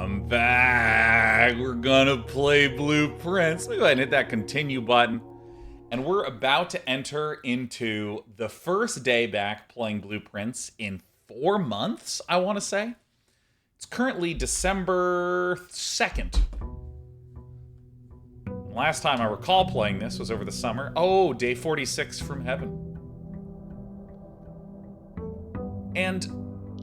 I'm back. We're gonna play Blueprints. Let me go ahead and hit that continue button. And we're about to enter into the first day back playing Blueprints in 4 months, I want to say. It's currently December 2nd. Last time I recall playing this was over the summer. Oh, day 46 from heaven. And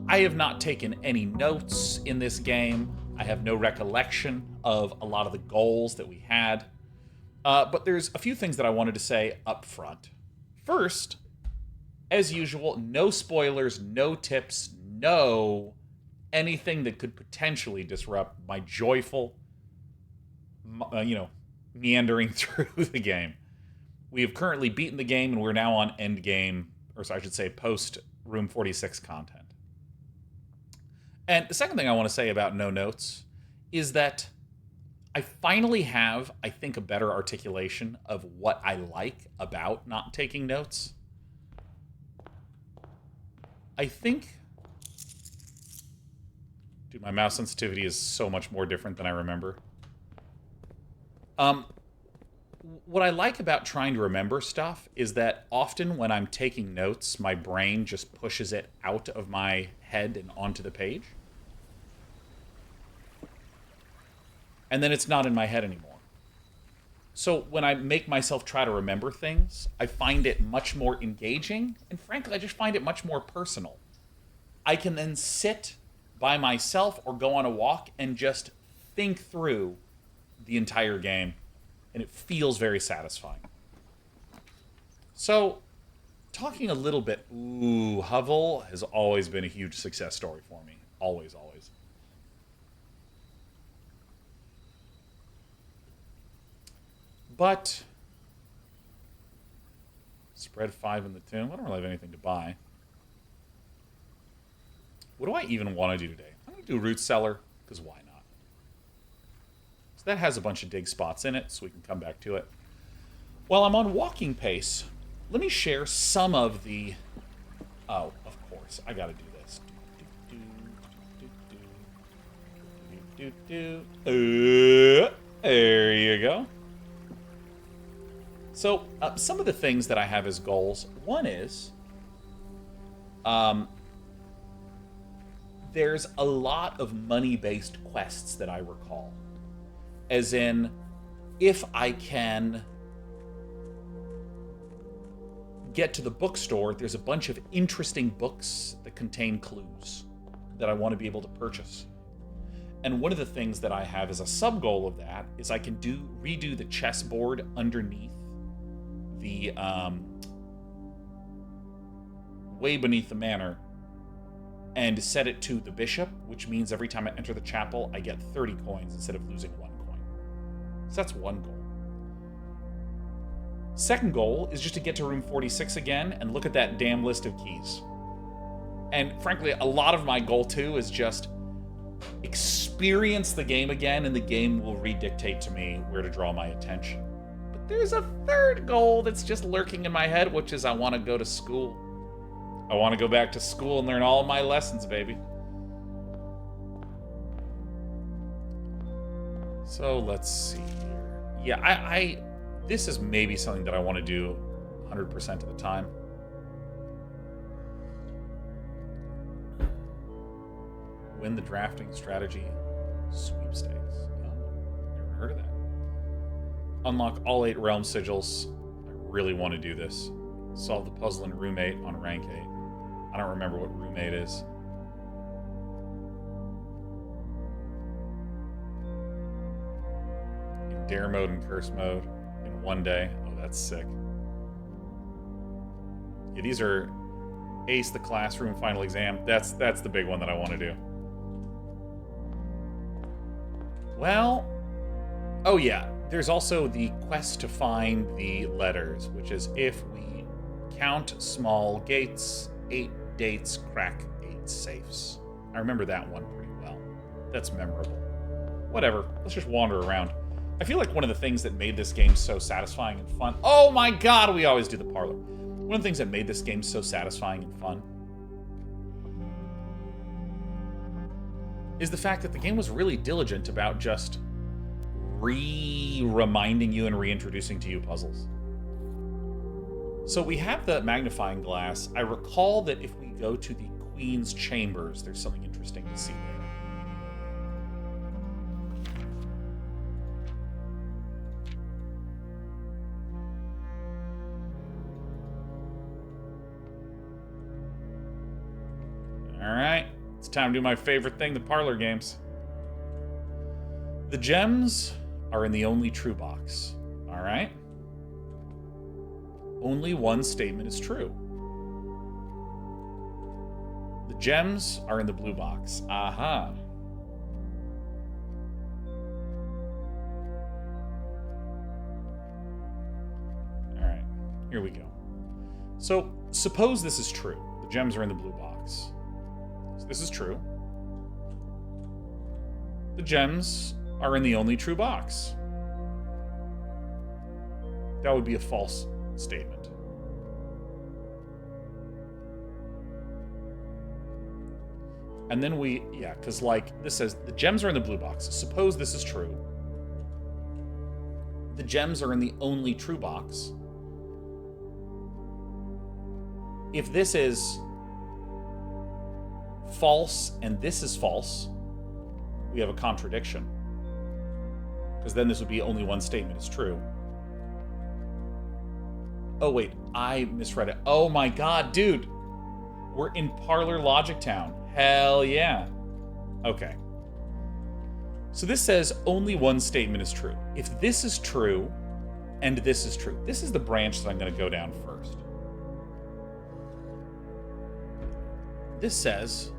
I have not taken any notes in this game. I have no recollection of a lot of the goals that we had. But there's a few things that I wanted to say up front. First, as usual, no spoilers, no tips, no anything that could potentially disrupt my joyful, meandering through the game. We have currently beaten the game, and we're now on endgame, or so I should say post Room 46 content. And the second thing I want to say about no notes is that I finally have, I think, a better articulation of what I like about not taking notes. I think... Dude, my mouse sensitivity is so much more different than I remember. What I like about trying to remember stuff is that often when I'm taking notes, my brain just pushes it out of my head and onto the page. And then it's not in my head anymore. So when I make myself try to remember things, I find it much more engaging, and frankly, I just find it much more personal. I can then sit by myself or go on a walk and just think through the entire game, and it feels very satisfying. So, talking a little bit, Hovel has always been a huge success story for me. Always, always. But, spread 5 in the tomb. I don't really have anything to buy. What do I even want to do today? I'm going to do root cellar, because why not? So that has a bunch of dig spots in it, so we can come back to it. While I'm on walking pace, let me share some of the... Oh, of course, I gotta do this. There you go. So, some of the things that I have as goals. One is... there's a lot of money-based quests that I recall. As in, if I can get to the bookstore, there's a bunch of interesting books that contain clues that I want to be able to purchase. And one of the things that I have as a sub-goal of that is I can redo the chessboard underneath the, way beneath the manor, and set it to the bishop, which means every time I enter the chapel, I get 30 coins instead of losing 1 coin. So that's one goal. Second goal is just to get to room 46 again and look at that damn list of keys. And frankly, a lot of my goal too is just experience the game again, and the game will redictate to me where to draw my attention. But there's a third goal that's just lurking in my head, which is I want to go to school. I want to go back to school and learn all my lessons, baby. So let's see here. Yeah, this is maybe something that I want to do 100% of the time. Win the drafting strategy sweepstakes. Oh, never heard of that. Unlock all 8 realm sigils. I really want to do this. Solve the puzzle in room 8 on rank 8. I don't remember what room 8 is. In dare mode and curse mode in 1 day. Oh, that's sick. Yeah, these are ace the classroom final exam. That's the big one that I want to do. Well, oh yeah, there's also the quest to find the letters, which is if we count small gates, 8 dates, crack 8 safes. I remember that one pretty well. That's memorable. Whatever, let's just wander around. I feel like one of the things that made this game so satisfying and fun... Oh my god, we always do the Parlor. One of the things that made this game so satisfying and fun is the fact that the game was really diligent about just reminding you and reintroducing to you puzzles. So we have the magnifying glass. I recall that if we go to the Queen's Chambers, there's something interesting to see there. Alright, it's time to do my favorite thing, the parlor games. The gems are in the only true box. Alright? Only one statement is true. The gems are in the blue box. Aha. Alright, here we go. So, suppose this is true. The gems are in the blue box. So this is true. The gems are in the only true box. That would be a false statement. And then because like this says the gems are in the blue box. Suppose this is true. The gems are in the only true box. If this is false and this is false, we have a contradiction. Because then this would be only one statement is true. Oh wait, I misread it. Oh my god, dude! We're in Parlor Logic Town. Hell yeah. Okay. So this says only one statement is true. If this is true, and this is true, this is the branch that I'm going to go down first. This says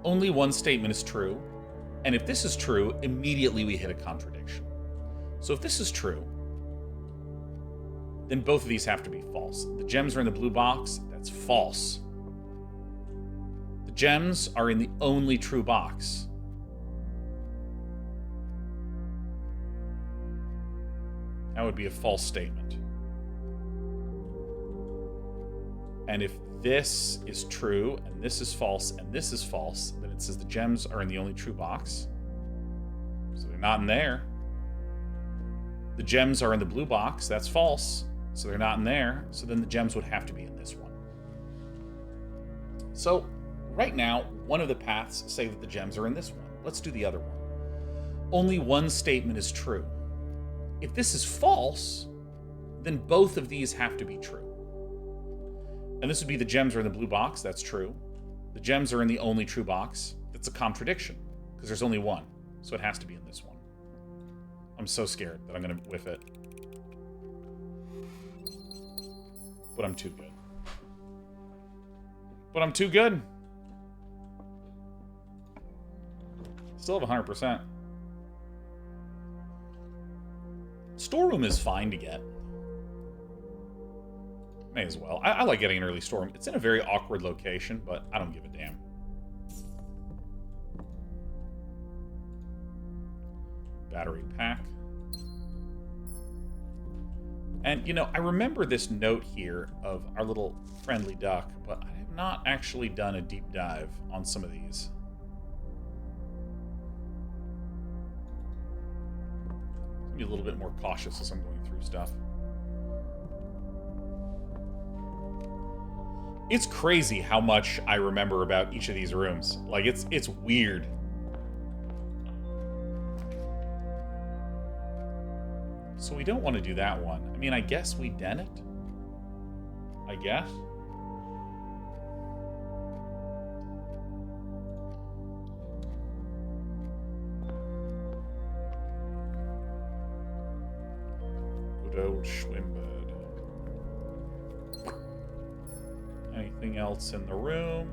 only one statement is true, and if this is true, immediately we hit a contradiction. So if this is true, then both of these have to be false. The gems are in the blue box. That's false. The gems are in the only true box. That would be a false statement. And if this is true, and this is false, and this is false, then it says the gems are in the only true box. So they're not in there. The gems are in the blue box. That's false. So they're not in there. So then the gems would have to be in this one. So right now, one of the paths say that the gems are in this one. Let's do the other one. Only one statement is true. If this is false, then both of these have to be true. And this would be the gems are in the blue box. That's true. The gems are in the only true box. That's a contradiction because there's only one. So it has to be in this one. I'm so scared that I'm going to whiff it. But I'm too good. But I'm too good. Still have 100%. Storeroom is fine to get. May as well. I like getting an early storeroom. It's in a very awkward location, but I don't give a damn. Battery pack. And, you know, I remember this note here of our little friendly duck, but I have not actually done a deep dive on some of these. Be a little bit more cautious as I'm going through stuff. It's crazy how much I remember about each of these rooms. Like, it's weird. So we don't want to do that one. I mean, I guess we den it? I guess? Good old Schwimmbad. Anything else in the room?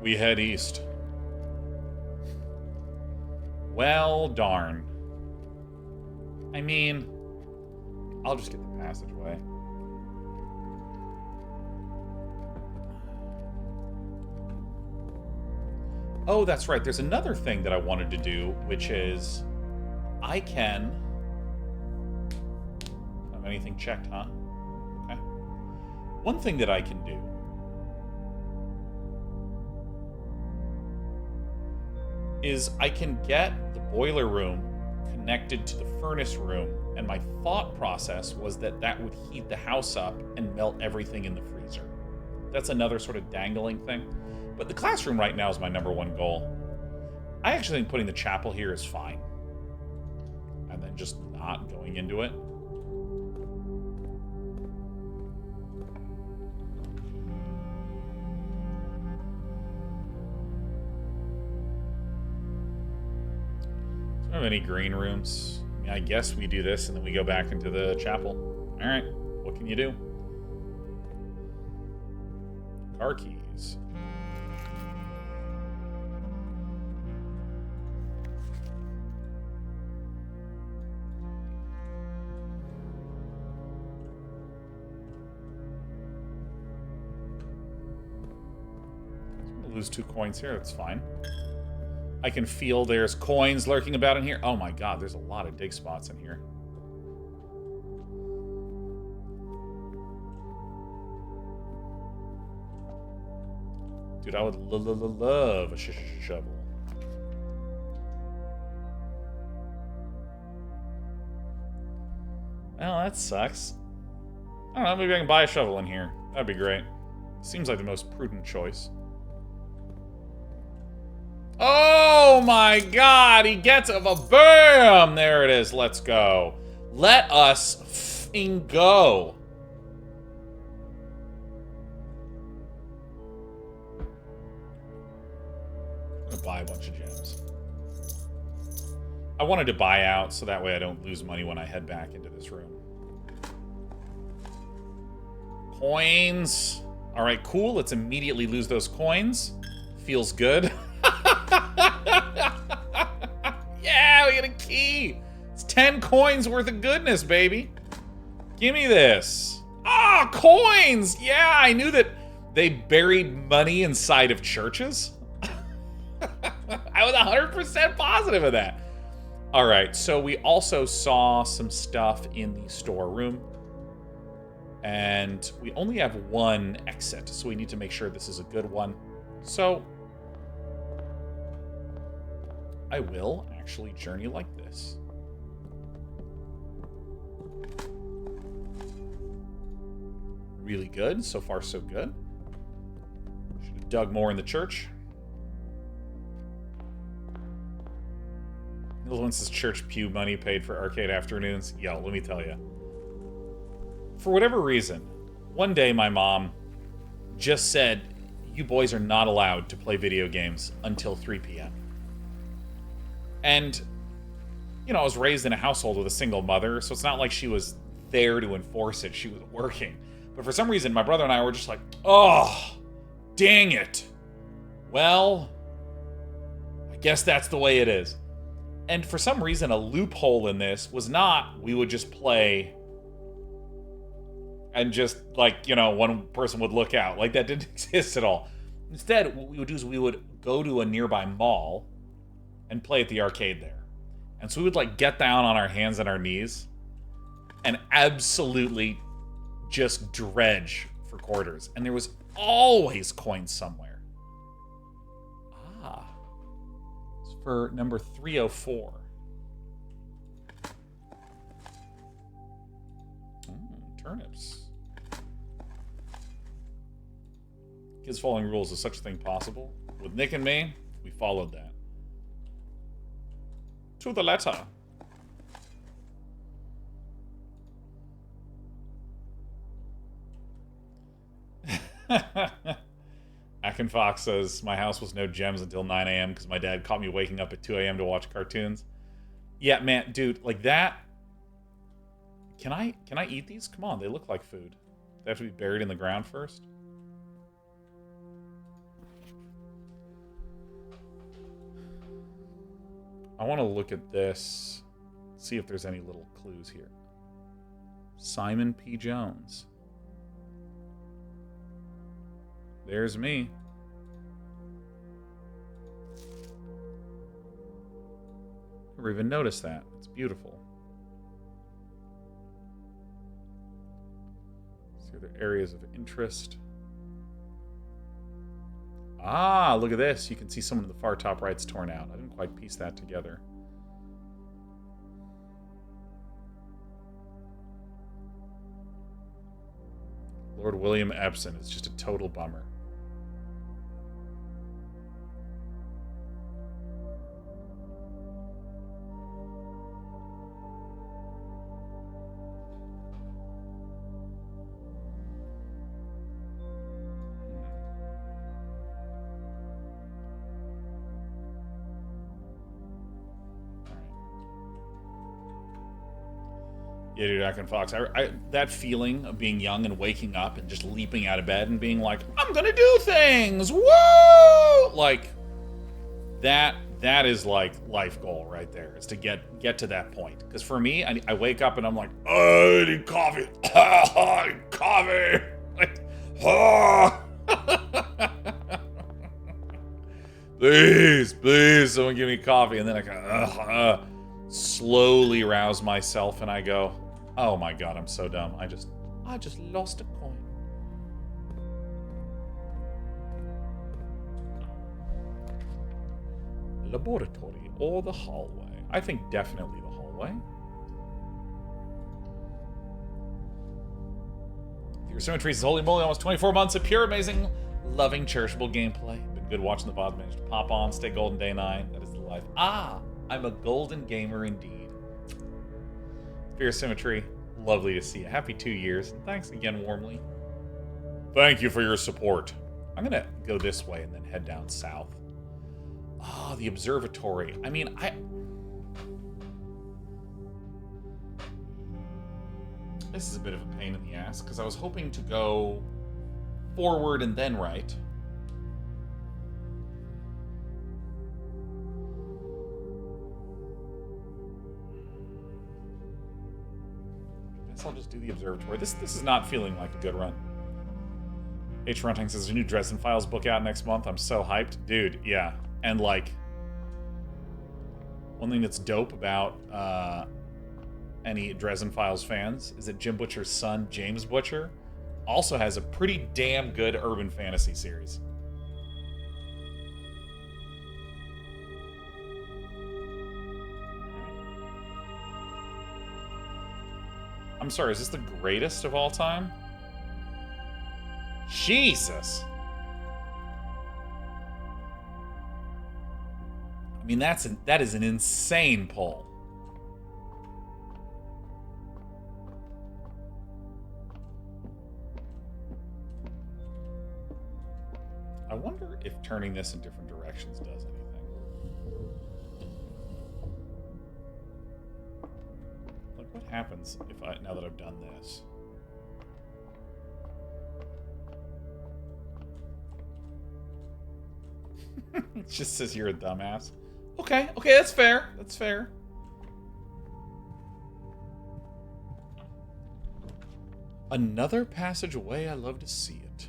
We head east. Well, darn. I mean, I'll just get the passageway. Oh, that's right. There's another thing that I wanted to do, which is I can... Have anything checked, huh? Okay. One thing that I can do is I can get the boiler room connected to the furnace room, and my thought process was that that would heat the house up and melt everything in the freezer. That's another sort of dangling thing. But the classroom right now is my #1 goal. I actually think putting the chapel here is fine. And then just not going into it. Do I have any green rooms? I mean, I guess we do this and then we go back into the chapel. Alright, what can you do? Car keys. Lose 2 coins here, that's fine. I can feel there's coins lurking about in here. Oh my god, there's a lot of dig spots in here. Dude, I would love a shovel. Well, that sucks. I don't know, maybe I can buy a shovel in here. That'd be great. Seems like the most prudent choice. Oh my god, he gets a bam! There it is, let's go. Let us f***ing go. I'm gonna buy a bunch of gems. I wanted to buy out so that way I don't lose money when I head back into this room. Coins. Alright, cool. Let's immediately lose those coins. Feels good. Yeah, we get a key. It's 10 coins worth of goodness, baby. Give me this. Ah, coins! Yeah, I knew that they buried money inside of churches. I was 100% positive of that. All right, so we also saw some stuff in the storeroom. And we only have 1 exit, so we need to make sure this is a good one. So I will actually journey like this. Really good. So far, so good. Should have dug more in the church. Once this church pew money paid for arcade afternoons. Yo, let me tell you. For whatever reason, one day my mom just said, you boys are not allowed to play video games until 3 p.m. And, you know, I was raised in a household with a single mother, so it's not like she was there to enforce it. She was working. But for some reason, my brother and I were just like, oh, dang it. Well, I guess that's the way it is. And for some reason, a loophole in this was not we would just play and just, like, you know, one person would look out. Like, that didn't exist at all. Instead, what we would do is we would go to a nearby mall and play at the arcade there. And so we would, like, get down on our hands and our knees and absolutely just dredge for quarters. And there was always coins somewhere. Ah. It's for number 304. Turnips. Kids following rules, is such a thing possible? With Nick and me, we followed that. To the letter. Akin Fox says, my house was no gems until 9 a.m. because my dad caught me waking up at 2 a.m. to watch cartoons. Yeah, man, dude, like that. Can I eat these? Come on, they look like food. They have to be buried in the ground first. I want to look at this, see if there's any little clues here. Simon P. Jones. There's me. Never even noticed that. It's beautiful. See other areas of interest. Ah, look at this. You can see someone in the far top right's torn out. I didn't quite piece that together. Lord William Epson is just a total bummer. Yeah, dude, Ack and Fox. That feeling of being young and waking up and just leaping out of bed and being like, I'm gonna do things! Woo! Like, that is like life goal right there, is to get to that point. Because for me, I wake up and I'm like, oh, I need coffee. I need coffee. Like, oh. Please, someone give me coffee. And then I go, slowly rouse myself and I go, oh my god, I'm so dumb. I just lost a coin. Laboratory or the hallway? I think definitely the hallway. Your Symmetries is holy moly, almost 24 months of pure, amazing, loving, cherishable gameplay. Been good watching the VOD, managed to pop on, stay golden day 9. That is the life. Ah, I'm a golden gamer indeed. Fear Symmetry, lovely to see you. Happy 2 years, and thanks again warmly. Thank you for your support. I'm gonna go this way and then head down south. Oh, the Observatory. I mean, this is a bit of a pain in the ass, because I was hoping to go forward and then right. I'll just do the Observatory. This is not feeling like a good run. H. Runting says, there's a new Dresden Files book out next month. I'm so hyped. Dude, yeah. And, like, one thing that's dope about any Dresden Files fans is that Jim Butcher's son, James Butcher, also has a pretty damn good urban fantasy series. I'm sorry, is this the greatest of all time? Jesus! I mean, that is an insane pull. I wonder if turning this in different directions does anything. What happens if now that I've done this? It just says you're a dumbass. Okay, that's fair. That's fair. Another passage away, I love to see it.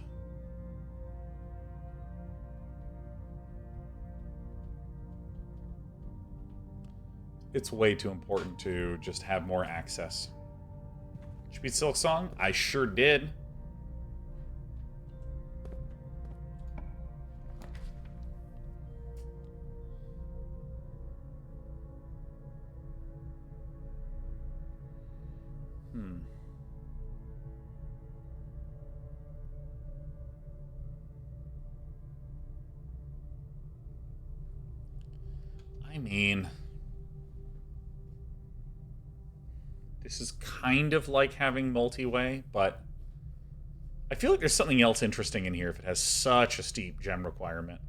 It's way too important to just have more access. Did you beat Silksong? I sure did. I mean, this is kind of like having multi-way, but I feel like there's something else interesting in here if it has such a steep gem requirement.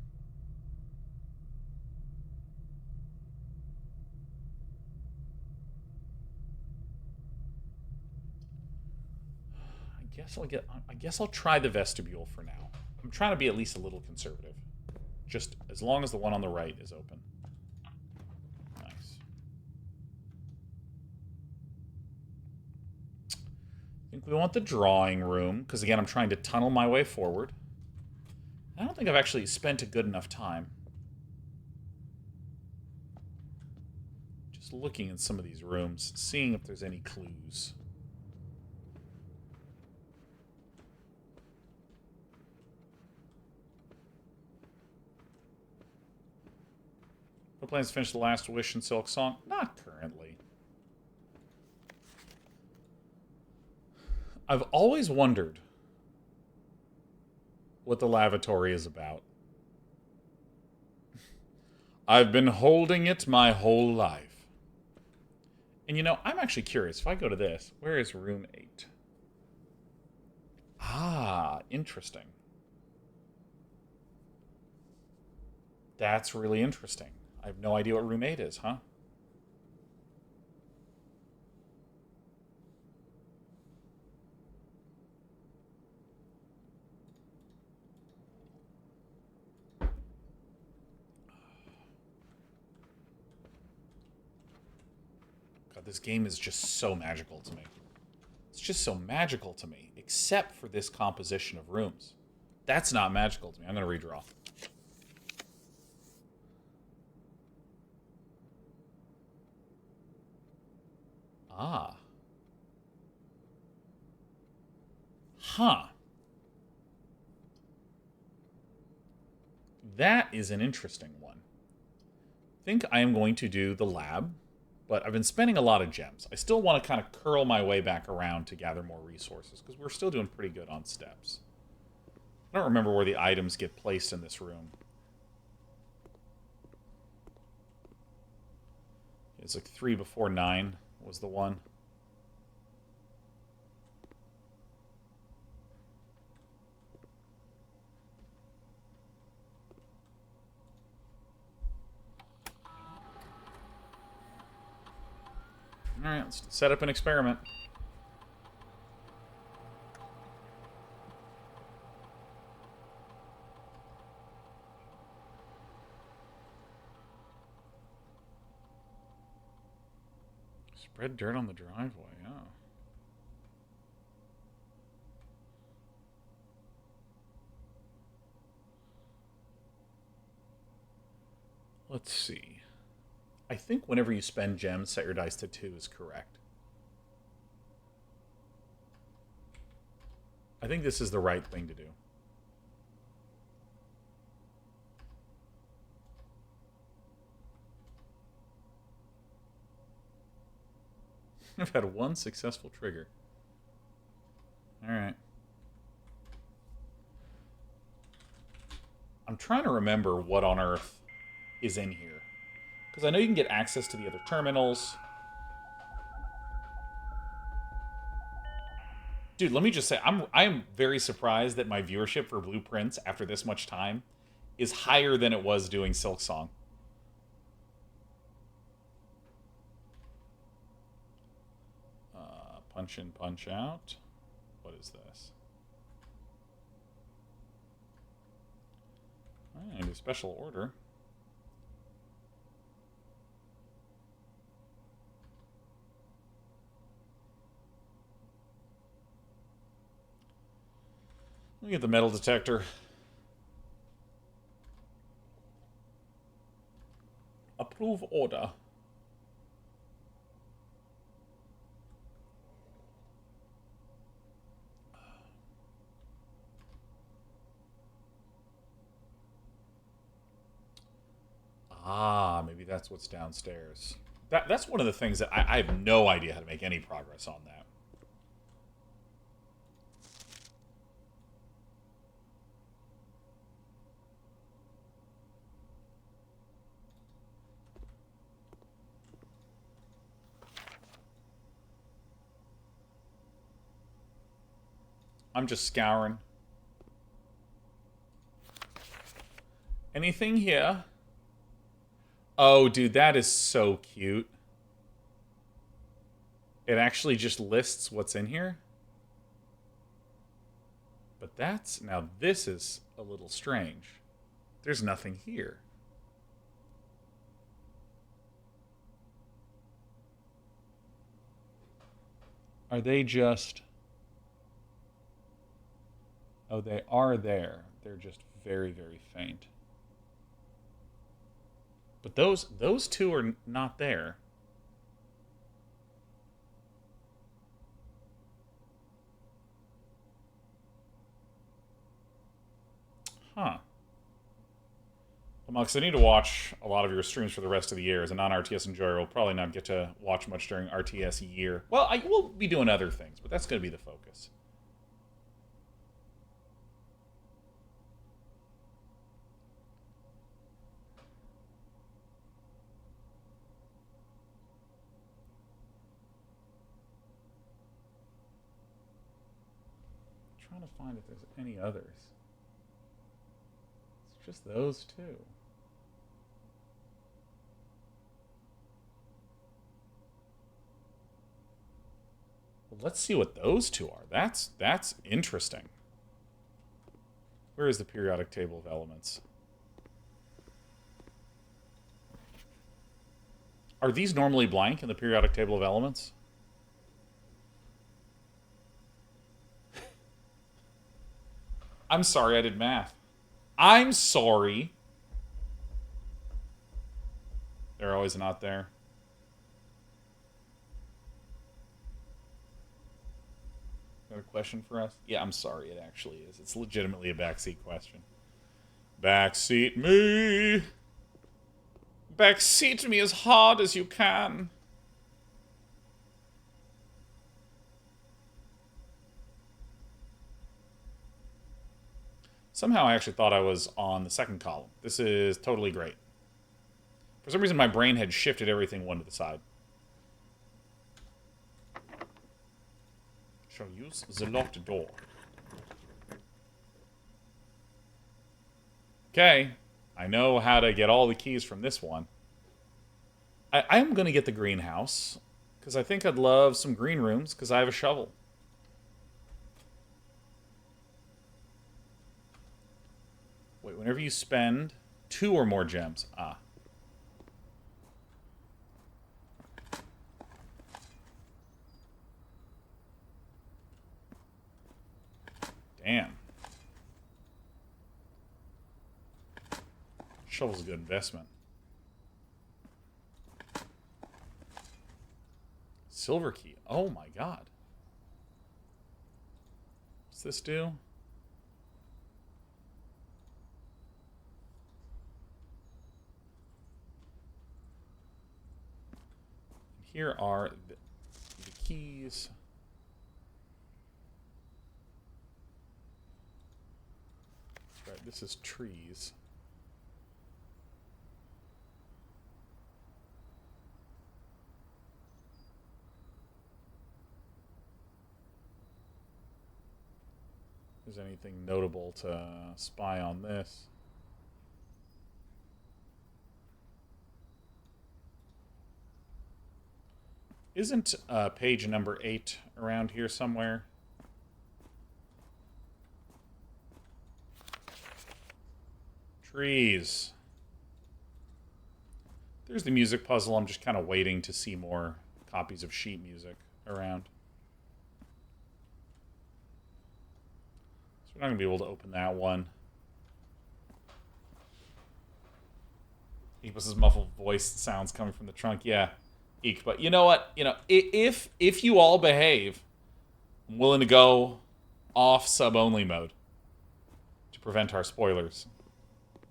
I guess I'll try the vestibule for now. I'm trying to be at least a little conservative. Just as long as the one on the right is open. I think we want the drawing room, because again, I'm trying to tunnel my way forward. I don't think I've actually spent a good enough time just looking at some of these rooms, seeing if there's any clues. No plans to finish the last wish in Silksong? Not currently. I've always wondered what the lavatory is about. I've been holding it my whole life. And you know, I'm actually curious. If I go to this, where is room 8? Ah, interesting. That's really interesting. I have no idea what room 8 is, huh? God, this game is just so magical to me. It's just so magical to me, except for this composition of rooms. That's not magical to me. I'm going to redraw. Ah. Huh. That is an interesting one. I think I am going to do the lab, but I've been spending a lot of gems. I still want to kind of curl my way back around to gather more resources, because we're still doing pretty good on steps. I don't remember where the items get placed in this room. It's like 3 before 9 was the one. Alright, let's set up an experiment. Spread dirt on the driveway, oh. Let's see. I think whenever you spend gems, set your dice to 2 is correct. I think this is the right thing to do. I've had one successful trigger. Alright. I'm trying to remember what on earth is in here. Because I know you can get access to the other terminals. Dude, let me just say, I'm very surprised that my viewership for Blueprints after this much time is higher than it was doing Silksong. Punch in, punch out. What is this? I need a special order. Let me get the metal detector. Approve order. Ah, maybe that's what's downstairs. That's one of the things that I have no idea how to make any progress on that. I'm just scouring. Anything here? Oh, dude, that is so cute. It actually just lists what's in here. But that's... Now, this is a little strange. There's nothing here. Are they just... Oh, they are there. They're just very, very faint. But those two are not there. Huh. Mux, I need to watch a lot of your streams for the rest of the year. As a non-RTS enjoyer, we'll probably not get to watch much during RTS year. Well, I will be doing other things, but that's going to be the focus. I'm trying to find if there's any others. It's just those two. Let's see what those two are. That's interesting. Where is the periodic table of elements? Are these normally blank in the periodic table of elements? I'm sorry, I did math. I'm sorry. They're always not there. Got a question for us? Yeah, I'm sorry, it actually is. It's legitimately a backseat question. Backseat me! Backseat me as hard as you can! Somehow I actually thought I was on the second column. This is totally great. For some reason my brain had shifted everything one to the side. Shall use the locked door. Okay, I know how to get all the keys from this one. I am going to get the greenhouse, because I think I'd love some green rooms, because I have a shovel. Wait, whenever you spend 2 or more gems. Ah. Damn. Shovel's a good investment. Silver key. Oh my god. What's this do? Here are the keys. That's right, this is trees. If there's anything notable to spy on this. Isn't page number 8 around here somewhere? Trees. There's the music puzzle. I'm just kind of waiting to see more copies of sheet music around. So we're not going to be able to open that one. Equus' muffled voice sounds coming from the trunk. Yeah. Eek. But you know what? You know, if you all behave, I'm willing to go off sub-only mode to prevent our spoilers.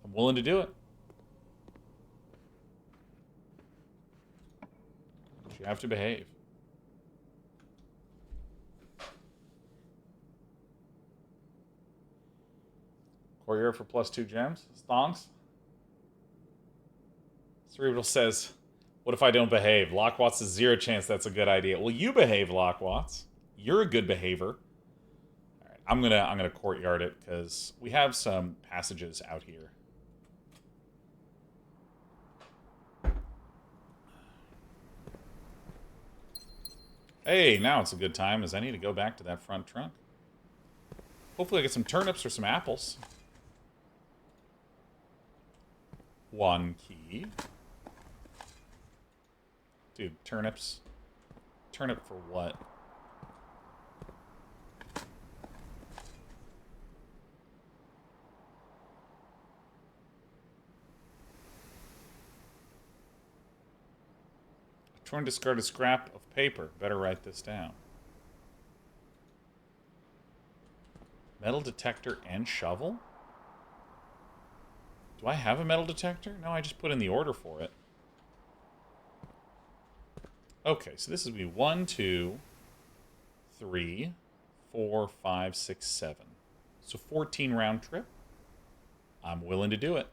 I'm willing to do it. But you have to behave. Courtyard for +2 gems. Stonks. Cerebral says, what if I don't behave? Lockwatts is 0 chance that's a good idea. Well, you behave, Lockwatts. You're a good behavior. All right, I'm gonna courtyard it because we have some passages out here. Hey, now it's a good time as I need to go back to that front trunk. Hopefully I get some turnips or some apples. 1 key. Dude, turnips. Turnip for what? A torn discarded scrap of paper. Better write this down. Metal detector and shovel? Do I have a metal detector? No, I just put in the order for it. Okay, so this is be 1, 2, 3, 4, 5, 6, 7. So 14 round trip. I'm willing to do it.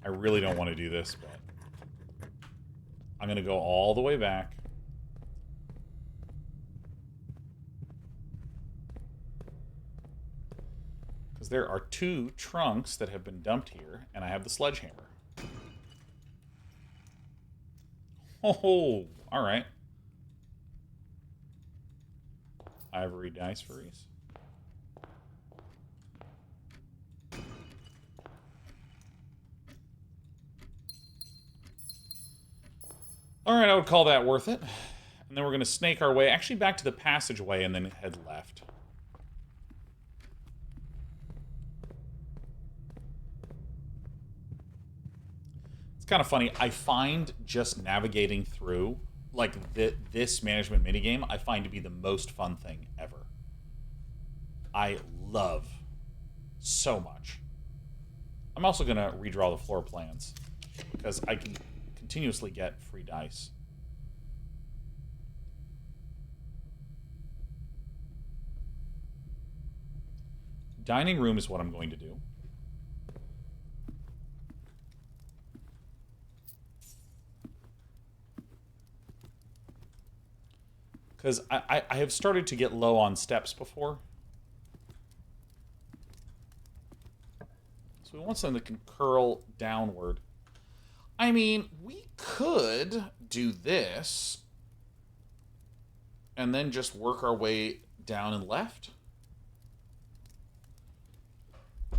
I really don't want to do this, but I'm going to go all the way back. Because there are 2 trunks that have been dumped here, and I have the sledgehammer. Oh, alright. Ivory dice for Reese. Alright, I would call that worth it. And then we're going to snake our way, actually back to the passageway and then head left. It's kind of funny. I find just navigating through, like, this management minigame, I find to be the most fun thing ever. I love so much. I'm also going to redraw the floor plans, because I can continuously get free dice. Dining room is what I'm going to do. Because I have started to get low on steps before. So we want something that can curl downward. I mean, we could do this and then just work our way down and left. I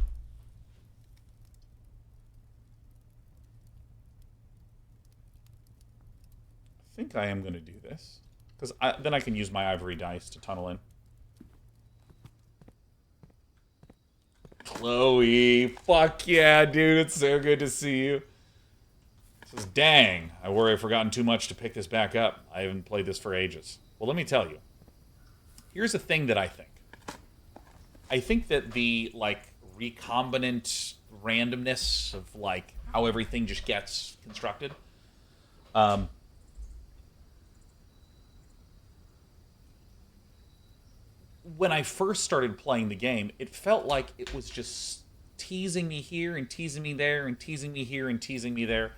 think I am going to do this. Because then I can use my ivory dice to tunnel in. Chloe, fuck yeah, dude. It's so good to see you. Says, dang, I worry I've forgotten too much to pick this back up. I haven't played this for ages. Well, let me tell you. Here's a thing that I think. I think that the, like, recombinant randomness of, like, how everything just gets constructed. When I first started playing the game, it felt like it was just teasing me here and teasing me there and teasing me here and teasing me there.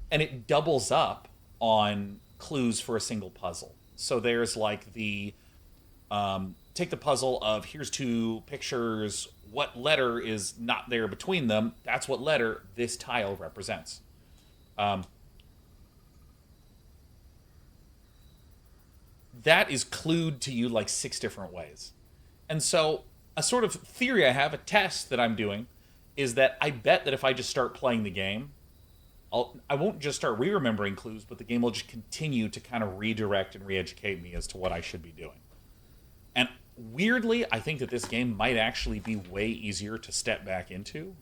And it doubles up on clues for a single puzzle. So there's like the take the puzzle of here's 2 pictures, what letter is not there between them, that's what letter this tile represents. That is clued to you like 6 different ways. And so a sort of theory I have, a test that I'm doing, is that I bet that if I just start playing the game, I won't just start re-remembering clues, but the game will just continue to kind of redirect and re-educate me as to what I should be doing. And weirdly, I think that this game might actually be way easier to step back into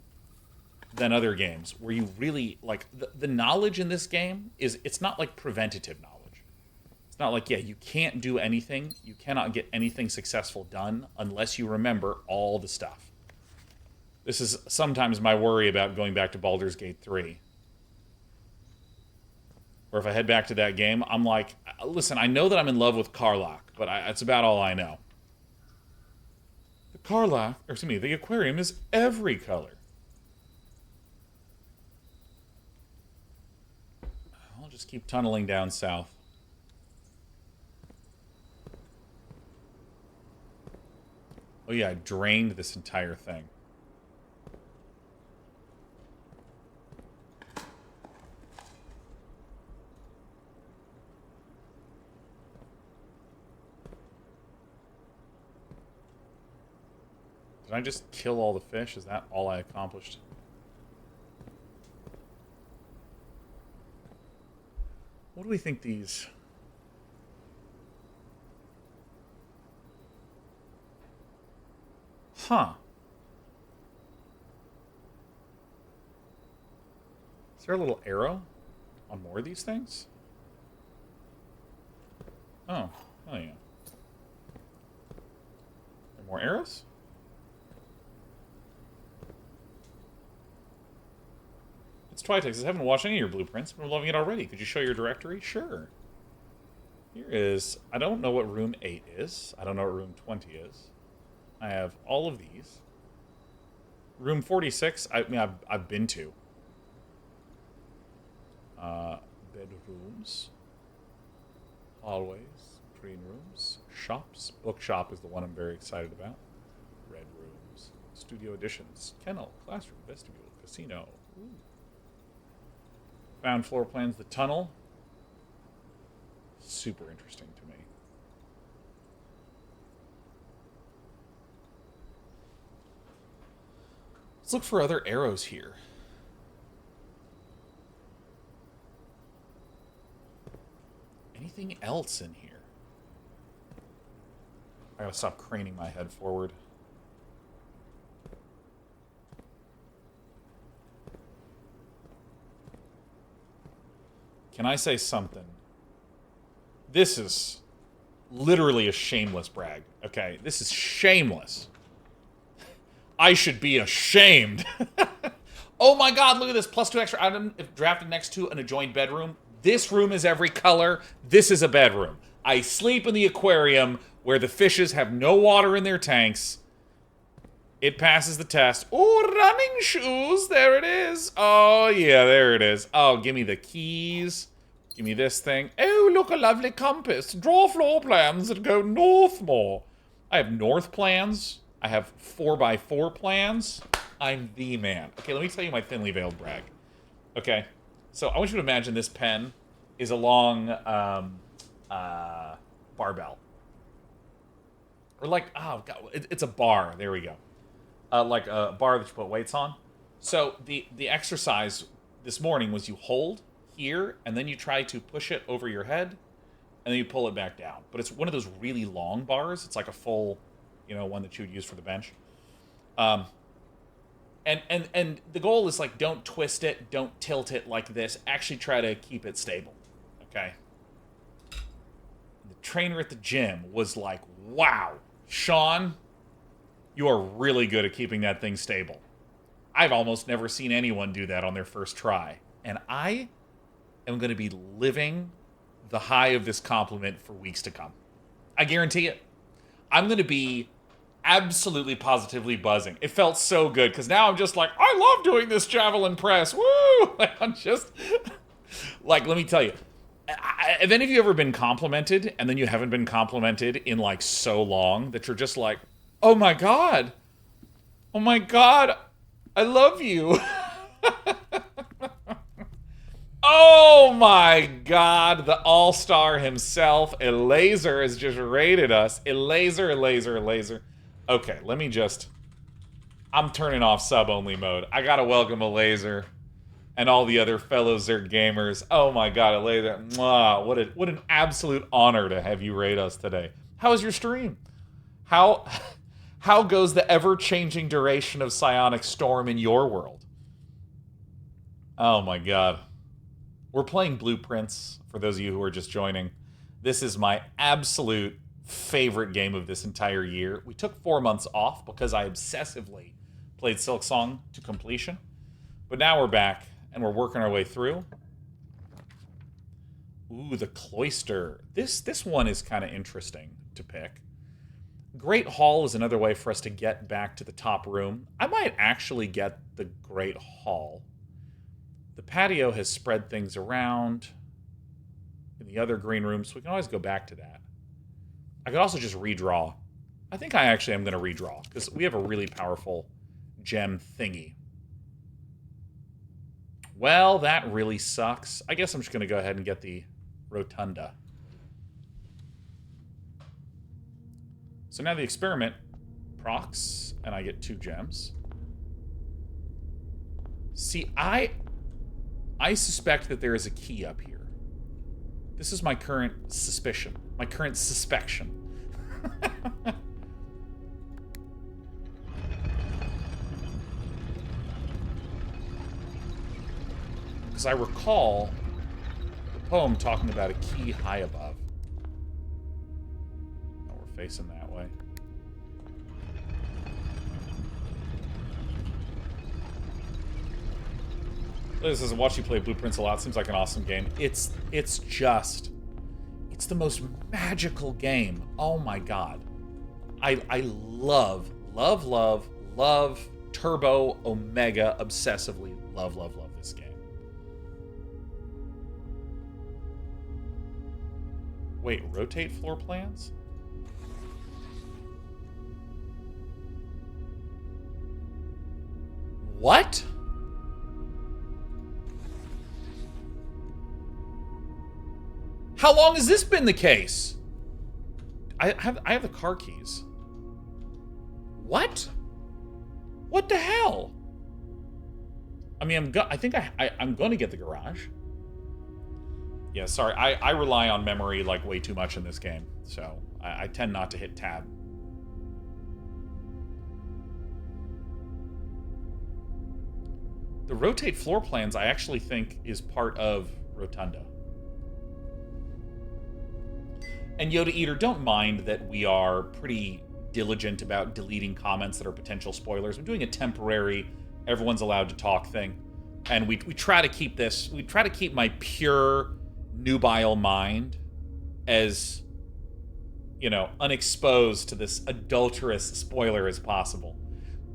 than other games, where you really, like, the knowledge in this game is, it's not like preventative knowledge. It's not like, yeah, you can't do anything, you cannot get anything successful done unless you remember all the stuff. This is sometimes my worry about going back to Baldur's Gate 3. Or if I head back to that game, I'm like, listen, I know that I'm in love with Karlach, but that's about all I know. The aquarium is every color. I'll just keep tunneling down south. Oh yeah, I drained this entire thing. Did I just kill all the fish? Is that all I accomplished? What do we think these... Huh. Is there a little arrow on more of these things? Oh. Oh, yeah. Are more arrows? It's Twitex. I haven't watched any of your blueprints, but I'm loving it already. Could you show your directory? Sure. Here is... I don't know what room 8 is. I don't know what room 20 is. I have all of these. Room 46, I mean, I've been to. Bedrooms. Hallways. Green rooms. Shops. Bookshop is the one I'm very excited about. Red rooms. Studio additions. Kennel. Classroom. Vestibule. Casino. Ooh. Found floor plans. The tunnel. Super interesting to me. Let's look for other arrows here. Anything else in here? I gotta stop craning my head forward. Can I say something? This is literally a shameless brag, okay? This is shameless. I should be ashamed. Oh my god, look at this. +2 extra item if drafted next to an adjoined bedroom. This room is every color. This is a bedroom. I sleep in the aquarium where the fishes have no water in their tanks. It passes the test. Oh, running shoes. There it is. Oh, yeah, there it is. Oh, give me the keys. Give me this thing. Oh, look, a lovely compass. Draw floor plans that go north more. I have north plans. I have 4x4 plans. I'm the man. Okay, let me tell you my thinly veiled brag. Okay, so I want you to imagine this pen is a long barbell. Or like, oh, God, it's a bar. There we go. Like a bar that you put weights on. So the exercise this morning was you hold here, and then you try to push it over your head, and then you pull it back down. But it's one of those really long bars. It's like a full... you know, one that you would use for the bench. And the goal is, like, don't twist it, don't tilt it like this. Actually try to keep it stable, okay? The trainer at the gym was like, wow, Sean, you are really good at keeping that thing stable. I've almost never seen anyone do that on their first try. And I am going to be living the high of this compliment for weeks to come. I guarantee it. I'm going to be... absolutely positively buzzing. It felt so good because now I'm just like, I love doing this javelin press. Woo! I'm just like, let me tell you, have any of you ever been complimented and then you haven't been complimented in like so long that you're just like, oh my god, I love you. Oh my god, the all-star himself, Elaser, has just raided us. Elaser. Okay, let me just... I'm turning off sub-only mode. I gotta welcome a Laser and all the other fellow Zerg gamers. Oh my god, a Laser. Mwah, what an absolute honor to have you raid us today. How was your stream? How goes the ever-changing duration of Psionic Storm in your world? Oh my god. We're playing Blueprints, for those of you who are just joining. This is my absolute favorite game of this entire year. We took 4 months off because I obsessively played Silksong to completion. But now we're back, and we're working our way through. Ooh, the Cloister. This one is kind of interesting to pick. Great Hall is another way for us to get back to the top room. I might actually get the Great Hall. The patio has spread things around in the other green room, so we can always go back to that. I could also just redraw. I think I actually am going to redraw, because we have a really powerful gem thingy. Well, that really sucks. I guess I'm just going to go ahead and get the Rotunda. So now the experiment procs, and I get 2 gems. See, I suspect that there is a key up here. This is my current suspicion. My current suspicion. Because I recall the poem talking about a key high above. facing that way. This is watch you play Blueprints a lot. Seems like an awesome game. It's the most magical game. Oh my god. I love Turbo Omega obsessively love this game. Wait, rotate floor plans? What? How long has this been the case? I have the car keys. What? What the hell? I mean, I'm going to get the garage. Yeah, sorry. I rely on memory like way too much in this game, so I tend not to hit tab. The rotate floor plans I actually think is part of Rotunda. And Yoda Eater, don't mind that we are pretty diligent about deleting comments that are potential spoilers. I'm doing a temporary, everyone's allowed to talk thing. And we try to keep this, we try to keep my pure, nubile mind as, you know, unexposed to this adulterous spoiler as possible.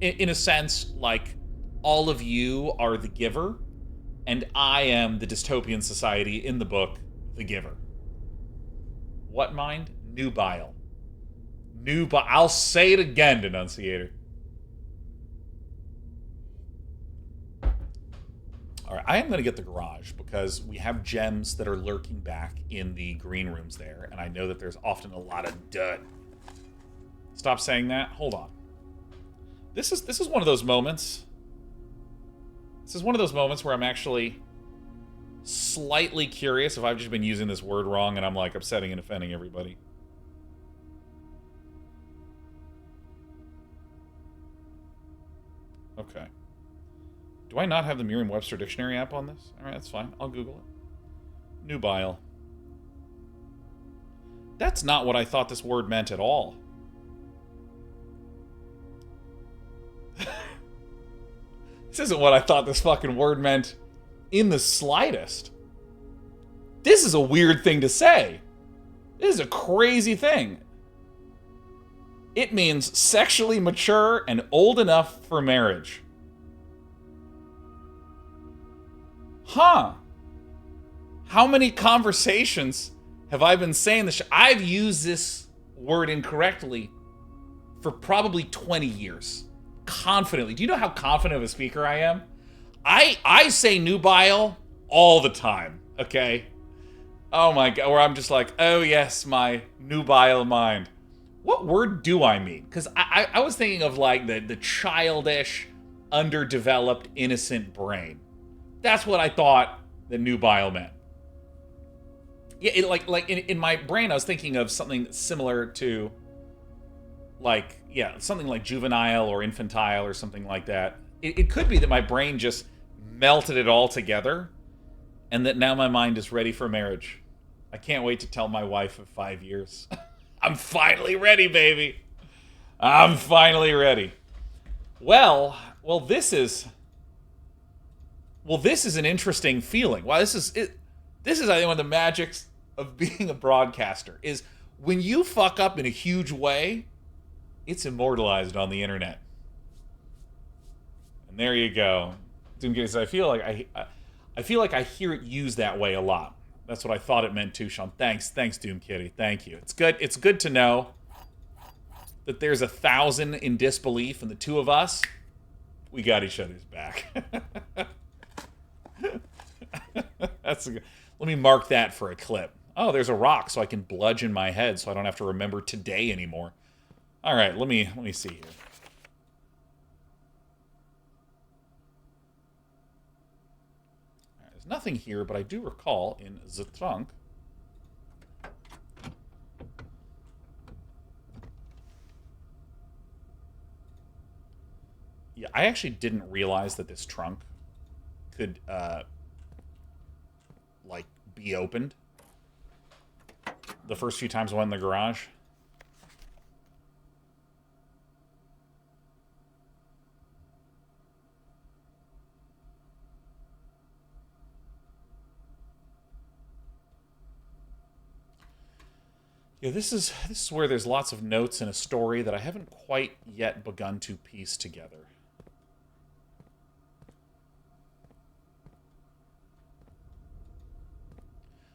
In a sense, like, all of you are the giver, and I am the dystopian society in the book, the giver. What mind? Nubile. I'll say it again, Denunciator. Alright, I am going to get the garage because we have gems that are lurking back in the green rooms there, and I know that there's often a lot of dirt. Stop saying that. Hold on. This is one of those moments. This is one of those moments where I'm actually slightly curious if I've just been using this word wrong and I'm like upsetting and offending everybody. Okay. Do I not have the Merriam-Webster dictionary app on this? Alright, that's fine. I'll Google it. Nubile. That's not what I thought this word meant at all. This isn't what I thought this fucking word meant in the slightest. This is a weird thing to say. This is a crazy thing. It means sexually mature and old enough for marriage. Huh. How many conversations have I been saying this? I've used this word incorrectly for probably 20 years. Confidently. Do you know how confident of a speaker I am? I say nubile all the time, okay? Oh my god, where I'm just like, oh yes, my nubile mind. What word do I mean? Because I was thinking of like the childish, underdeveloped, innocent brain. That's what I thought the nubile meant. Yeah, in my brain, I was thinking of something similar to, like, yeah, something like juvenile or infantile or something like that. It could be that my brain just melted it all together, and that now my mind is ready for marriage. I can't wait to tell my wife of 5 years. I'm finally ready, baby. I'm finally ready. Well, this is an interesting feeling. Wow, this is I think one of the magics of being a broadcaster is when you fuck up in a huge way, it's immortalized on the internet. And there you go. I feel like I hear it used that way a lot. That's what I thought it meant too, Sean. Thanks, Doom Kitty. Thank you. It's good to know that there's 1,000 in disbelief, and the two of us, we got each other's back. Let me mark that for a clip. Oh, there's a rock, so I can bludgeon my head, so I don't have to remember today anymore. All right, let me see here. There's nothing here, but I do recall in the trunk. Yeah, I actually didn't realize that this trunk could, like, be opened the first few times I went in the garage. Yeah, this is where there's lots of notes in a story that I haven't quite yet begun to piece together.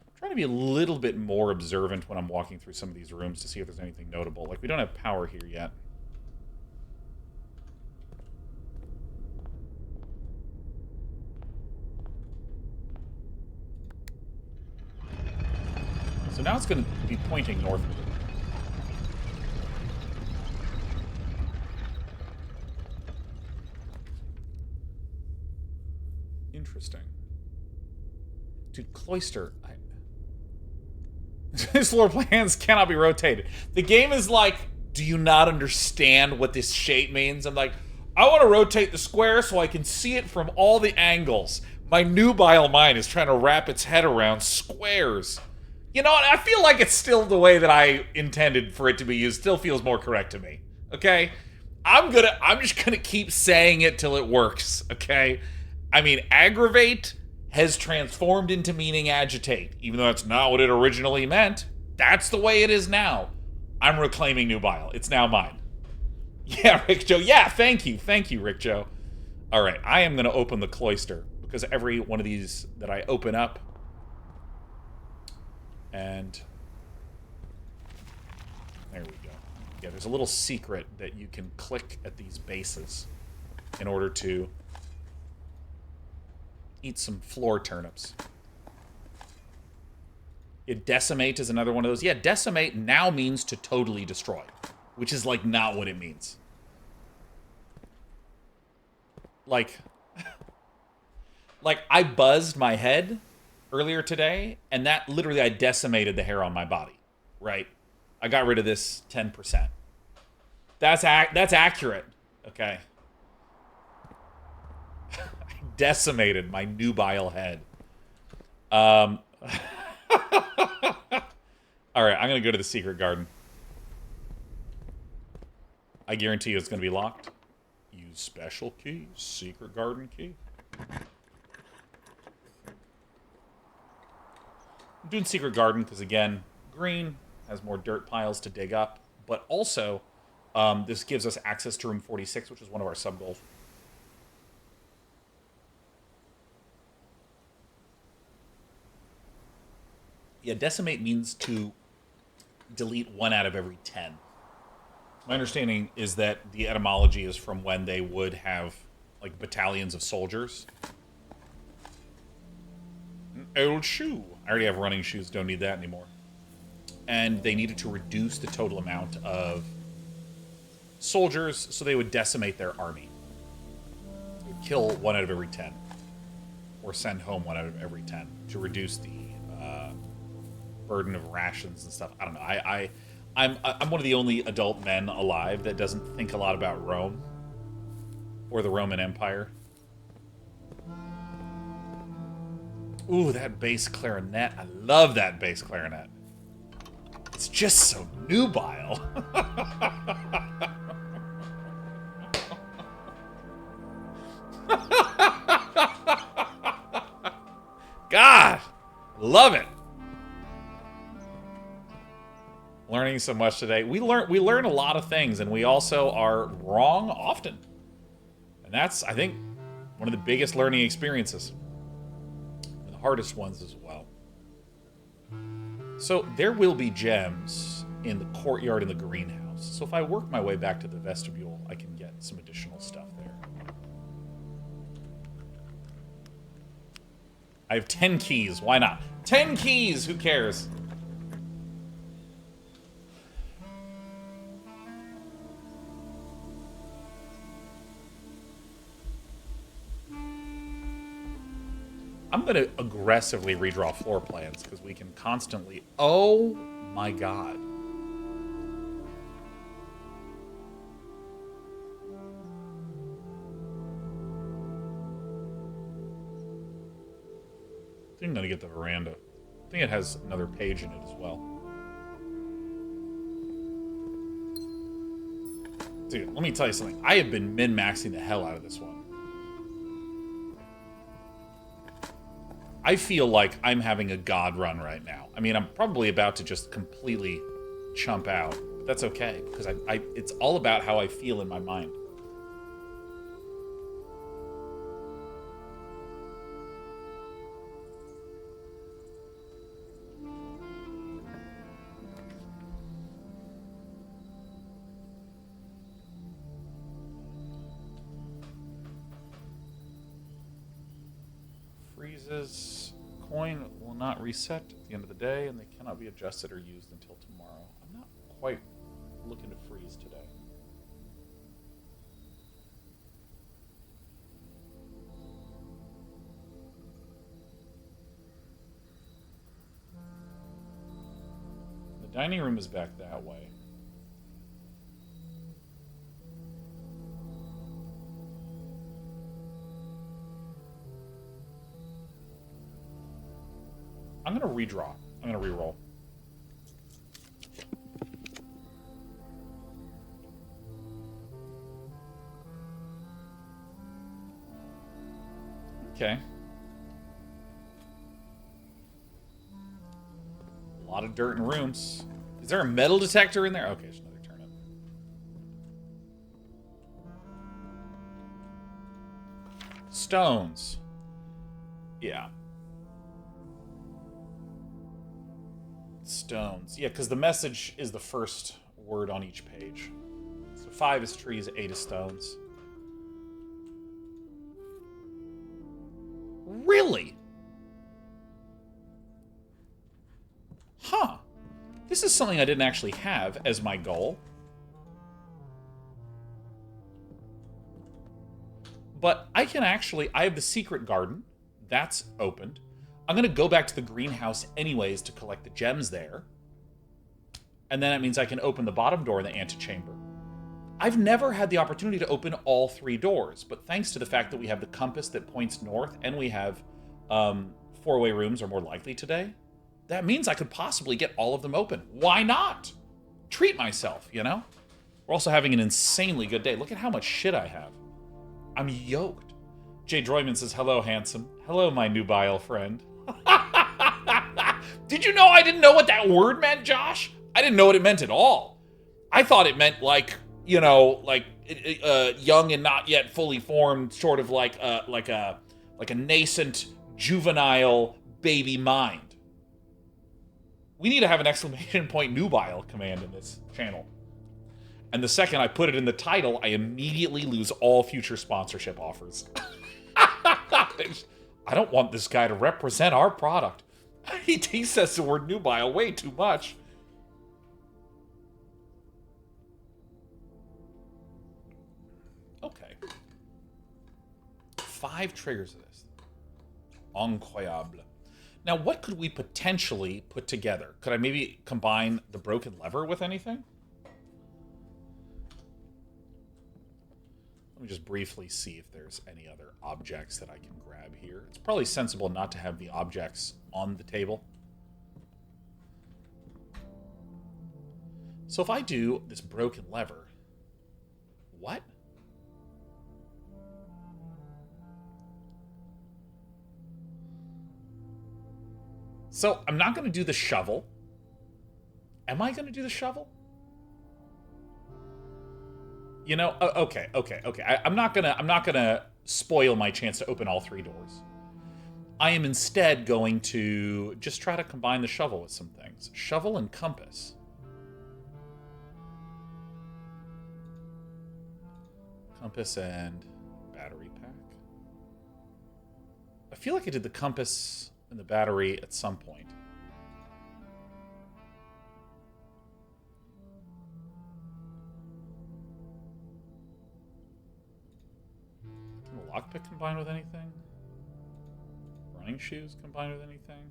I'm trying to be a little bit more observant when I'm walking through some of these rooms to see if there's anything notable. Like, we don't have power here yet. So now it's going to be pointing northward. Interesting. Dude, Cloister. These floor plans cannot be rotated. The game is like, do you not understand what this shape means? I'm like, I want to rotate the square so I can see it from all the angles. My nubile mind is trying to wrap its head around squares. You know what? I feel like it's still the way that I intended for it to be used. Still feels more correct to me. Okay? I'm just gonna keep saying it till it works. Okay? I mean, aggravate has transformed into meaning agitate, even though that's not what it originally meant. That's the way it is now. I'm reclaiming nubile. It's now mine. Yeah, Rick Joe. Yeah, thank you. Thank you, Rick Joe. All right, I am going to open the Cloister, because every one of these that I open up, and there we go. Yeah, there's a little secret that you can click at these bases in order to eat some floor turnips. Yeah, decimate is another one of those. Yeah, decimate now means to totally destroy, which is, like, not what it means. Like, I buzzed my head earlier today, and that literally, I decimated the hair on my body, right? I got rid of this 10%. That's accurate, okay? Decimated my nubile head. All right, I'm gonna go to the secret garden. I guarantee you it's gonna be locked. Use special key, secret garden key. I'm doing secret garden because, again, green has more dirt piles to dig up, but also this gives us access to room 46, which is one of our sub goals. Yeah, decimate means to delete 1 out of every 10. My understanding is that the etymology is from when they would have, like, battalions of soldiers. An old shoe. I already have running shoes, don't need that anymore. And they needed to reduce the total amount of soldiers, so they would decimate their army. They would kill 1 out of every 10. Or send home 1 out of every 10 to reduce the burden of rations and stuff. I don't know. I'm one of the only adult men alive that doesn't think a lot about Rome or the Roman Empire. Ooh, that bass clarinet. I love that bass clarinet. It's just so nubile. God, love it. Learning so much today. We learn a lot of things, and we also are wrong often. And that's, I think, one of the biggest learning experiences. And the hardest ones as well. So there will be gems in the courtyard and the greenhouse. So if I work my way back to the vestibule, I can get some additional stuff there. I have 10 keys. Why not? 10 keys! Who cares? I'm going to aggressively redraw floor plans because we can constantly... Oh my god. I think I'm going to get the veranda. I think it has another page in it as well. Dude, let me tell you something. I have been min-maxing the hell out of this one. I feel like I'm having a god run right now. I mean, I'm probably about to just completely chump out. But that's okay, because it's all about how I feel in my mind. Freezes. Coin will not reset at the end of the day, and they cannot be adjusted or used until tomorrow. I'm not quite looking to freeze today. The dining room is back that way. I'm going to redraw. I'm going to reroll. Okay. A lot of dirt in rooms. Is there a metal detector in there? Okay, there's another turnip. Stones. Yeah. Stones. Yeah, because the message is the first word on each page. So 5 is trees, 8 is stones. Really? Huh. This is something I didn't actually have as my goal. But I can actually... I have the secret garden. That's opened. I'm going to go back to the greenhouse anyways to collect the gems there. And then that means I can open the bottom door in the antechamber. I've never had the opportunity to open all 3 doors, but thanks to the fact that we have the compass that points north and we have 4-way rooms are more likely today, that means I could possibly get all of them open. Why not? Treat myself, you know? We're also having an insanely good day. Look at how much shit I have. I'm yoked. Jay Droyman says, hello, handsome. Hello, my nubile friend. Did you know I didn't know what that word meant, Josh? I didn't know what it meant at all. I thought it meant like, you know, like young and not yet fully formed, sort of like a nascent, juvenile baby mind. We need to have an exclamation point nubile command in this channel. And the second I put it in the title, I immediately lose all future sponsorship offers. I don't want this guy to represent our product. He says the word nubile way too much. Okay. 5 triggers of this. Incroyable. Now, what could we potentially put together? Could I maybe combine the broken lever with anything? Let me just briefly see if there's any other objects that I can grab here. It's probably sensible not to have the objects on the table. So if I do this broken lever, what? So I'm not going to do the shovel. Am I going to do the shovel? You know, okay. I'm not gonna spoil my chance to open all 3 doors. I am instead going to just try to combine the shovel with some things. Shovel and compass. Compass and battery pack. I feel like I did the compass and the battery at some point. Lockpick combined with anything? Running shoes combined with anything?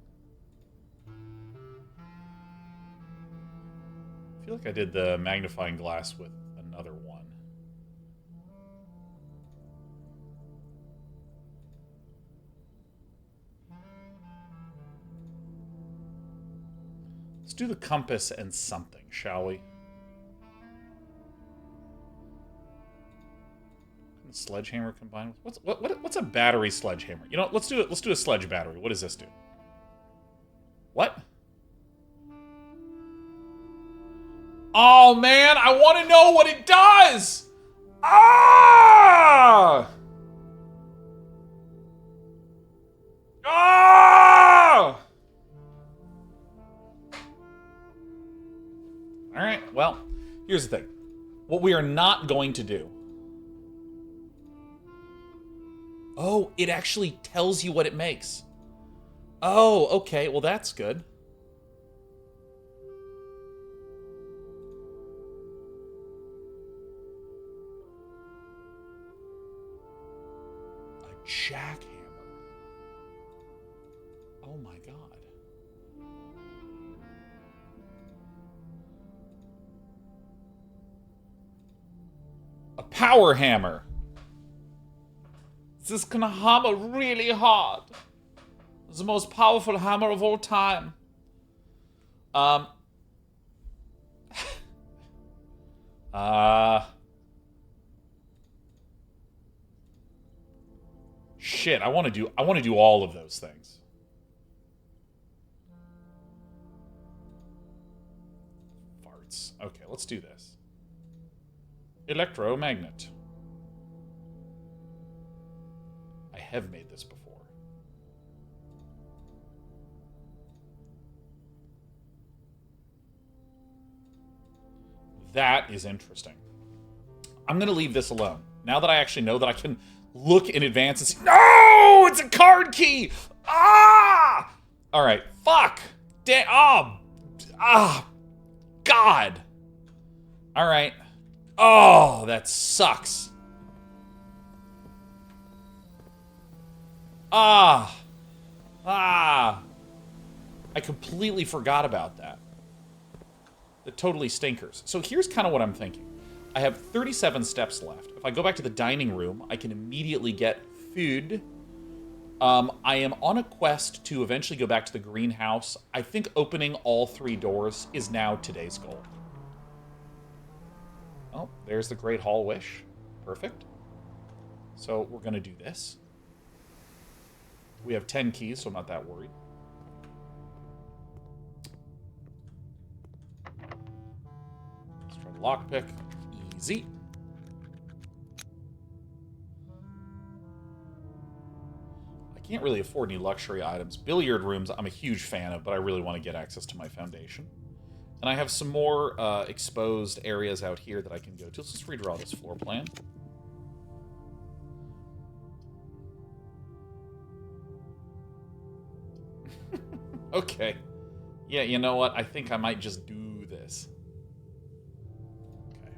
I feel like I did the magnifying glass with another one. Let's do the compass and something, shall we? Sledgehammer combined with what's a battery sledgehammer? You know, let's do it. Let's do a sledge battery. What does this do? What? Oh, man, I want to know what it does! Ah! Ah! All right, well, here's the thing. What we are not going to do... Oh, it actually tells you what it makes. Oh, okay, well, that's good. A jackhammer. Oh my god. A power hammer. This can hammer really hard. It's the most powerful hammer of all time. Shit, I want to do all of those things. Farts. Okay, let's do this. Electromagnet. I have made this before. That is interesting. I'm going to leave this alone. Now that I actually know that I can look in advance and see... No! It's a card key! Ah! Alright, fuck! God! Alright. Oh, that sucks. I completely forgot about that. That totally stinkers. So here's kind of what I'm thinking. I have 37 steps left. If I go back to the dining room, I can immediately get food. I am on a quest to eventually go back to the greenhouse. I think opening all 3 doors is now today's goal. Oh, there's the Great Hall Wish. Perfect. So we're going to do this. We have 10 keys, so I'm not that worried. Let's try the lockpick. Easy. I can't really afford any luxury items. Billiard rooms I'm a huge fan of, but I really want to get access to my foundation. And I have some more exposed areas out here that I can go to. Let's just redraw this floor plan. Okay. Yeah, you know what? I think I might just do this. Okay.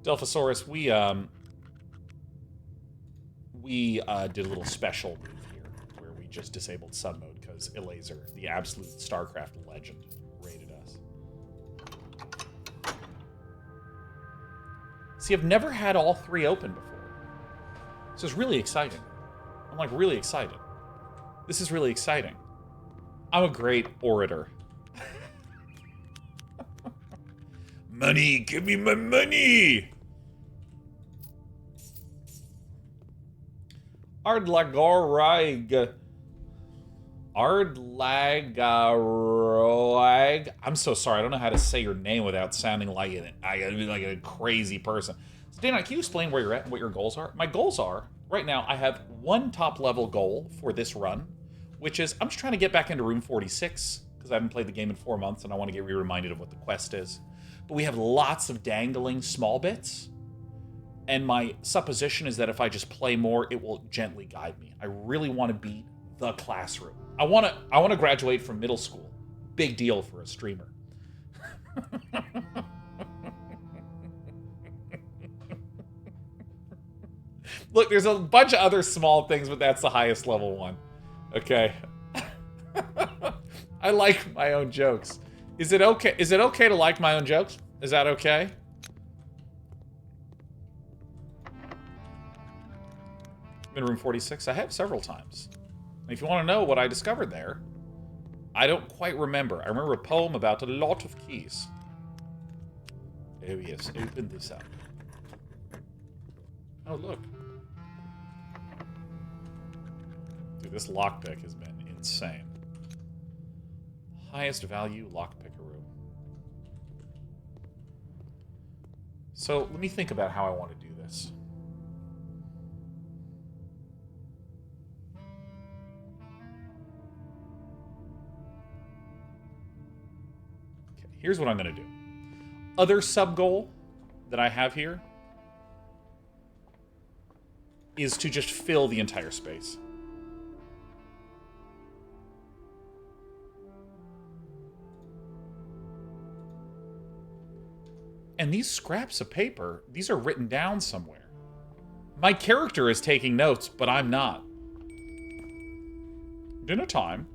Delphosaurus, we did a little special move here where we just disabled sun mode because Elazer, the absolute StarCraft legend, raided us. See, I've never had all 3 open before. So it's really exciting. I'm like really excited. This is really exciting. I'm a great orator. Money, give me my money! Ardlagarag. I'm so sorry. I don't know how to say your name without sounding like a crazy person. So, Day9, can you explain where you're at and what your goals are? My goals are, right now, I have 1 top-level goal for this run, which is I'm just trying to get back into room 46, because I haven't played the game in 4 months, and I want to get reminded of what the quest is. But we have lots of dangling small bits, and my supposition is that if I just play more, it will gently guide me. I really want to beat the classroom. I want to graduate from middle school. Big deal for a streamer. Look, there's a bunch of other small things, but that's the highest level one. Okay. I like my own jokes. Is it okay? Is it okay to like my own jokes? Is that okay? In room 46, I have several times. If you want to know what I discovered there, I don't quite remember. I remember a poem about a lot of keys. Oh yes, open this up. Oh look. this lockpick has been insane. Highest value lockpickaroo. So let me think about how I want to do this. Okay, here's what I'm going to do. Other sub-goal that I have here is to just fill the entire space. And these scraps of paper, these are written down somewhere. My character is taking notes, but I'm not. Dinner time.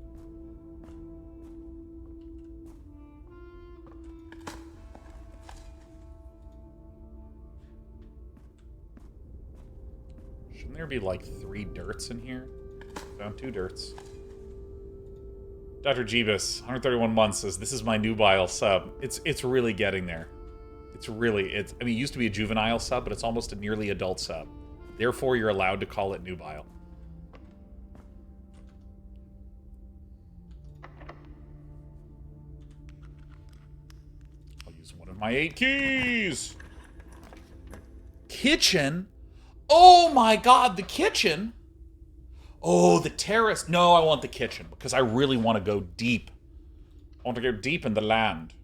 Shouldn't there be like 3 dirts in here? Found 2 dirts. Dr. Jeebus, 131 months, says, this is my nubile sub. It's really getting there. I mean, it used to be a juvenile sub, but it's almost a nearly adult sub. Therefore, you're allowed to call it nubile. I'll use one of my 8 keys. Kitchen? Oh my god, the kitchen? Oh, the terrace. No, I want the kitchen because I really want to go deep. I want to go deep in the land.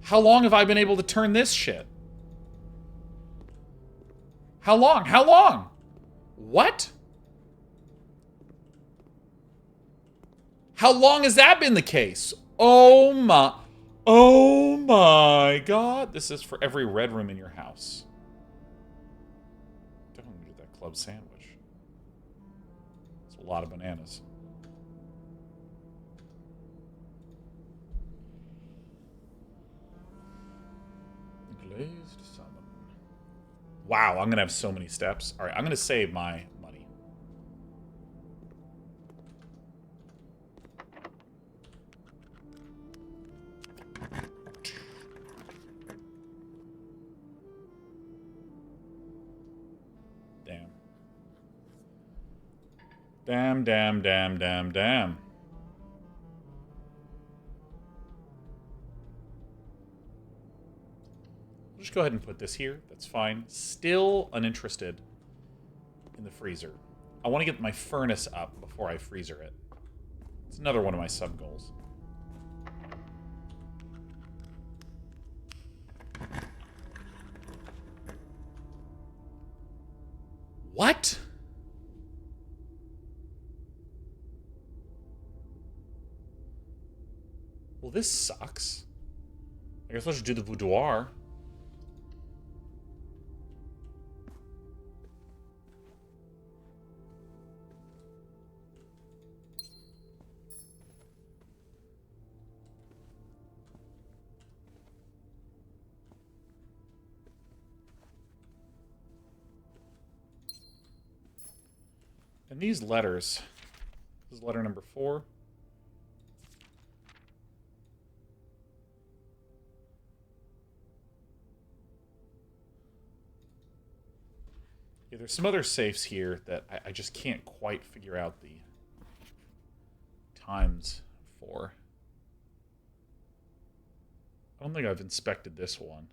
How long have I been able to turn this shit? How long? How long? What? How long has that been the case? Oh my god. This is for every red room in your house. Definitely get that club sandwich. It's a lot of bananas. Glazed salmon. Wow, I'm gonna have so many steps. Alright, I'm gonna save my money. Damn. I'll just go ahead and put this here. That's fine. Still uninterested in the freezer. I want to get my furnace up before I freezer it. It's another one of my sub-goals. What? Well, this sucks. I guess I'll just do the boudoir. And these letters, this is letter number 4. Yeah, there's some other safes here that I just can't quite figure out the times for. I don't think I've inspected this one.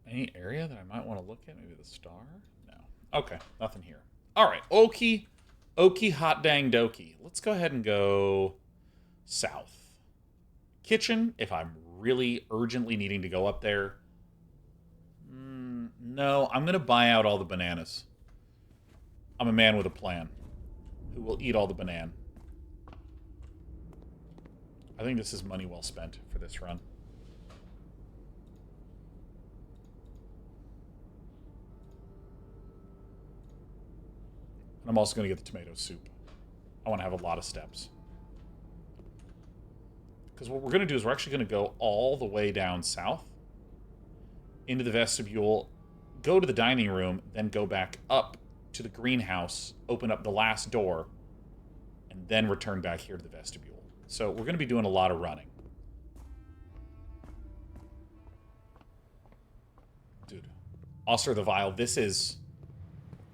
Any area that I might want to look at? Maybe the star? No. Okay, nothing here. All right, okie hot dang dokey. Let's go ahead and go south. Kitchen, if I'm really urgently needing to go up there. No, I'm going to buy out all the bananas. I'm a man with a plan who will eat all the banana. I think this is money well spent for this run. And I'm also going to get the tomato soup. I want to have a lot of steps. Because what we're going to do is we're actually going to go all the way down south into the vestibule go to the dining room, then go back up to the greenhouse, open up the last door, and then return back here to the vestibule. So we're going to be doing a lot of running. Dude, Oscar the Vile, this is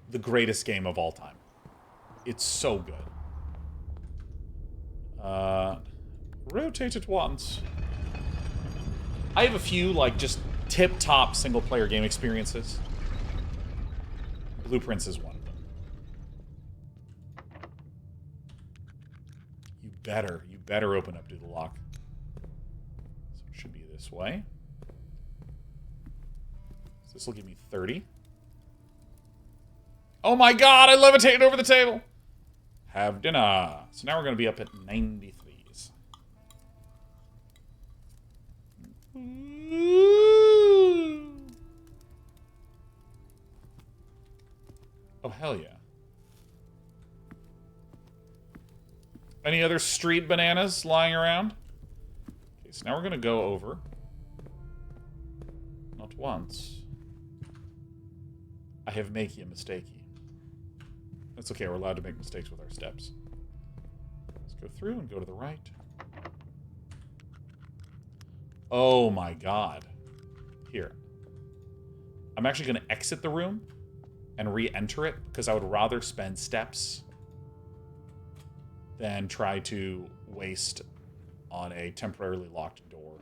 the greatest game of all time. It's so good. Rotate it once. I have a few, like, just tip-top single-player game experiences. Blueprints is one of them. You better open up to the lock. So it should be this way. So this will give me 30. Oh my god, I levitated over the table! Have dinner. So now we're going to be up at 93s. Oh, hell yeah. Any other street bananas lying around? Okay, so now we're going to go over. Not once. I have make a mistakey. That's okay, we're allowed to make mistakes with our steps. Let's go through and go to the right. Oh my god. Here. I'm actually going to exit the room and re-enter it, because I would rather spend steps than try to waste on a temporarily locked door.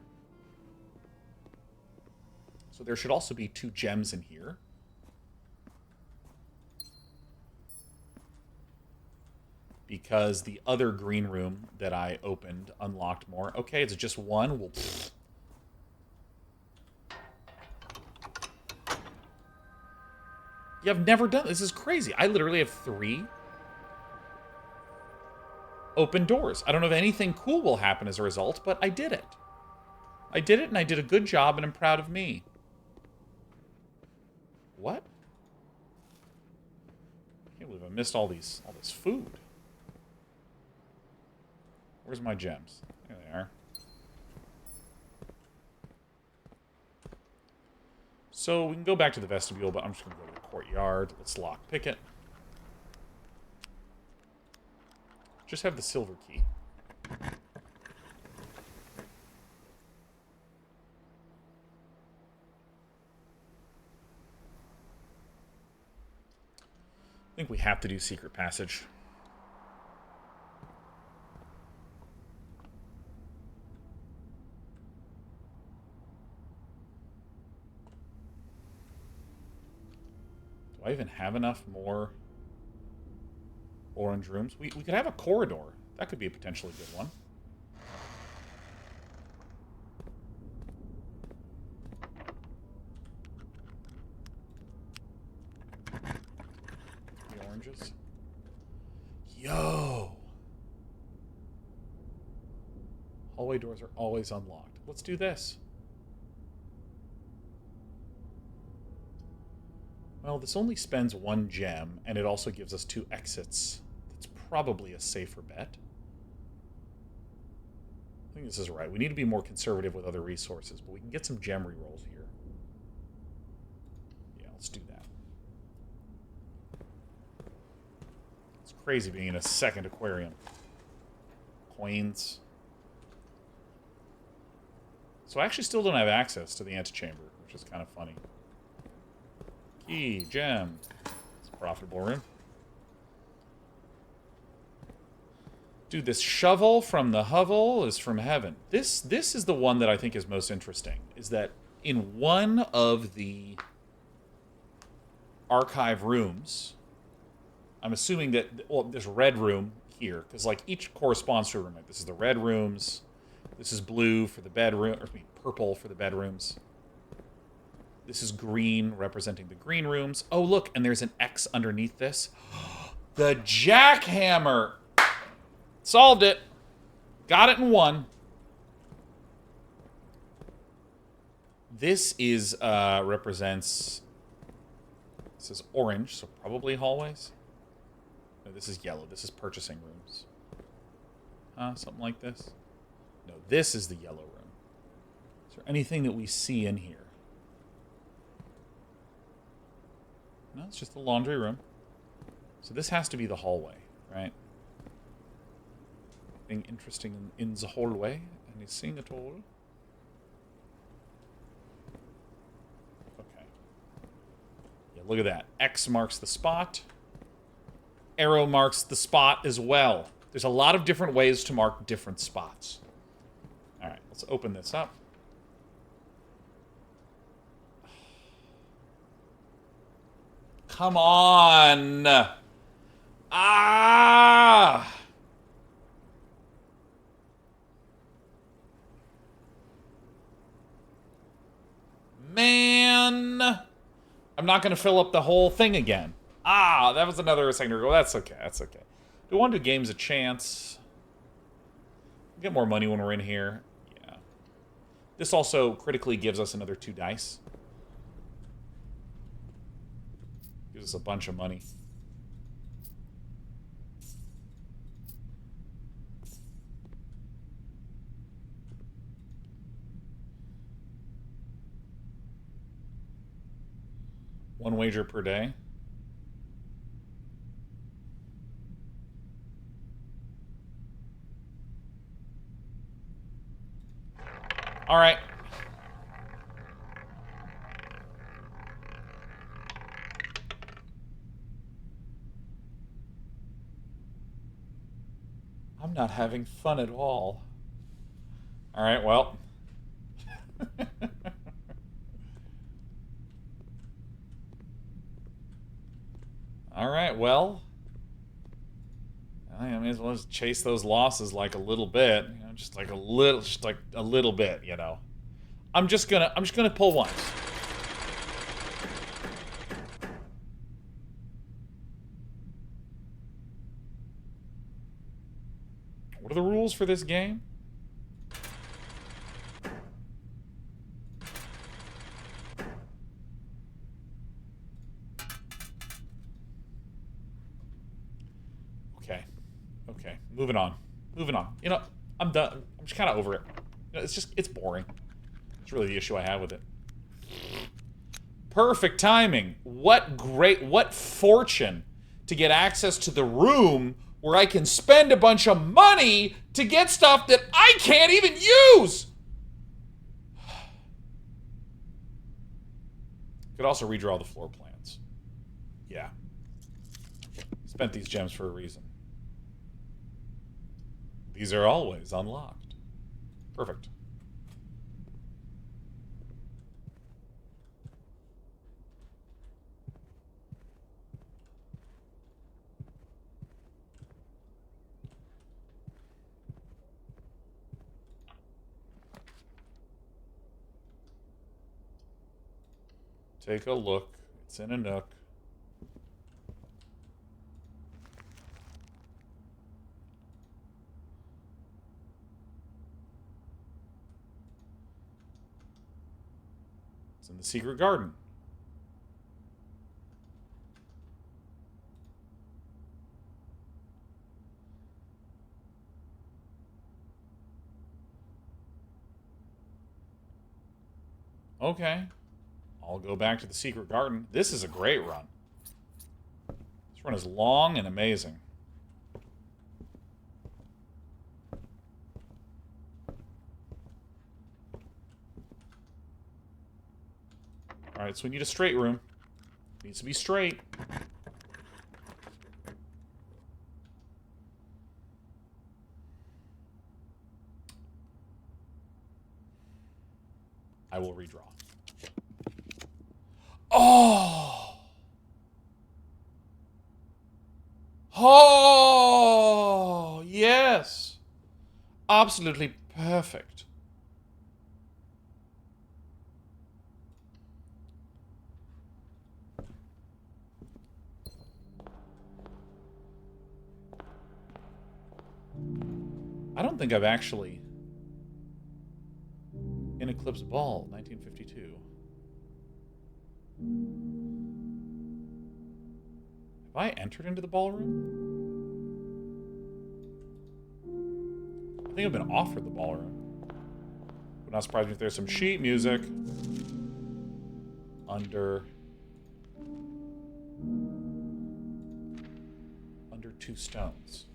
So there should also be 2 gems in here. Because the other green room that I opened unlocked more. Okay, it's just 1. Well, pfft. Yeah, I've never done this. This is crazy. I literally have 3 open doors. I don't know if anything cool will happen as a result, but I did it. I did it, and I did a good job, and I'm proud of me. What? I can't believe I missed all this food. Where's my gems? There they are. So we can go back to the vestibule, but I'm just going to go to the courtyard. Let's lock pick it. Just have the silver key. I think we have to do secret passage. Do I even have enough more orange rooms? We could have a corridor. That could be a potentially good one. The oranges. Yo! Hallway doors are always unlocked. Let's do this. Well, this only spends 1 gem, and it also gives us 2 exits. That's probably a safer bet. I think this is right. We need to be more conservative with other resources, but we can get some gem rerolls here. Yeah, let's do that. It's crazy being in a second aquarium. Coins. So I actually still don't have access to the antechamber, which is kind of funny. Key, gem. It's a profitable room. Dude, this shovel from the hovel is from heaven. This is the one that I think is most interesting. Is that in one of the archive rooms, I'm assuming that, well, there's a red room here, because like each corresponds to a room. Like, this is the red rooms. This is blue for the bedroom, or I mean, purple for the bedrooms. This is green, representing the green rooms. Oh, look, and there's an X underneath this. The jackhammer! Solved it. Got it in 1. This is, represents... This is orange, so probably hallways. No, this is yellow. This is purchasing rooms. Something like this? No, this is the yellow room. Is there anything that we see in here? No, it's just the laundry room. So this has to be the hallway, right? Anything interesting in the hallway? Anything at all? Okay. Yeah, look at that. X marks the spot. Arrow marks the spot as well. There's a lot of different ways to mark different spots. Alright, let's open this up. Come on! Ah! Man! I'm not going to fill up the whole thing again. Ah, that was another second ago. That's okay, that's okay. Do we want to do games a chance? We'll get more money when we're in here. Yeah. This also critically gives us another 2 dice. Gives us a bunch of money. One wager per day. All right. I'm not having fun at all. All right, well. All right, well. I may as well just chase those losses like a little bit, you know, just like a little bit, you know. I'm just gonna pull once. What are the rules for this game? Okay, moving on. Moving on. You know, I'm done. I'm just kind of over it. You know, it's boring. It's really the issue I have with it. Perfect timing. What fortune to get access to the room where I can spend a bunch of money to get stuff that I can't even use! Could also redraw the floor plans. Yeah. Spent these gems for a reason. These are always unlocked. Perfect. Take a look. It's in a nook. It's in the secret garden. Okay. I'll go back to the secret garden. This is a great run. This run is long and amazing. Alright, so we need a straight room. It needs to be straight. I will redraw. Oh! Oh! Yes! Absolutely perfect. I don't think I've actually... In Eclipse Ball, 1952. Have I entered into the ballroom? I think I've been offered the ballroom. Would not surprise me if there's some sheet music under 2 stones.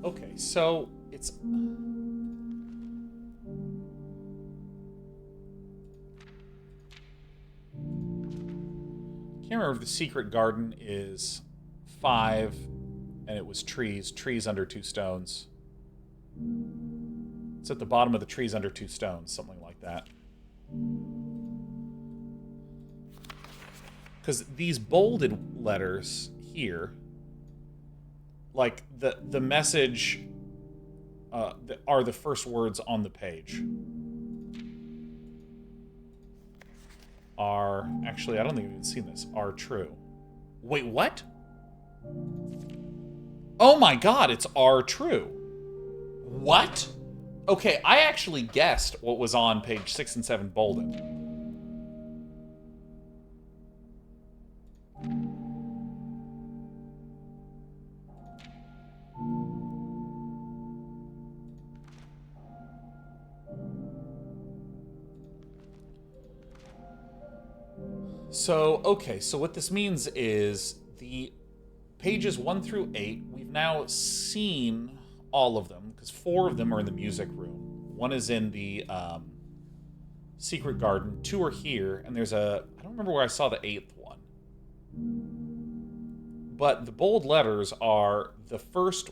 Okay, so it's... Can't remember if the secret garden is 5 and it was trees under 2 stones. It's at the bottom of the trees under 2 stones, something like that. Because these bolded letters here, like the message are the first words on the page. Are, actually, I don't think we've even seen this, are true. Wait, what? Oh my god, it's are true. What? Okay, I actually guessed what was on page 6 and 7 bolded. So, okay, so what this means is the pages 1 through 8, we've now seen all of them, because 4 of them are in the music room. 1 is in the secret garden, 2 are here, and there's I don't remember where I saw the 8th one. But the bold letters are the first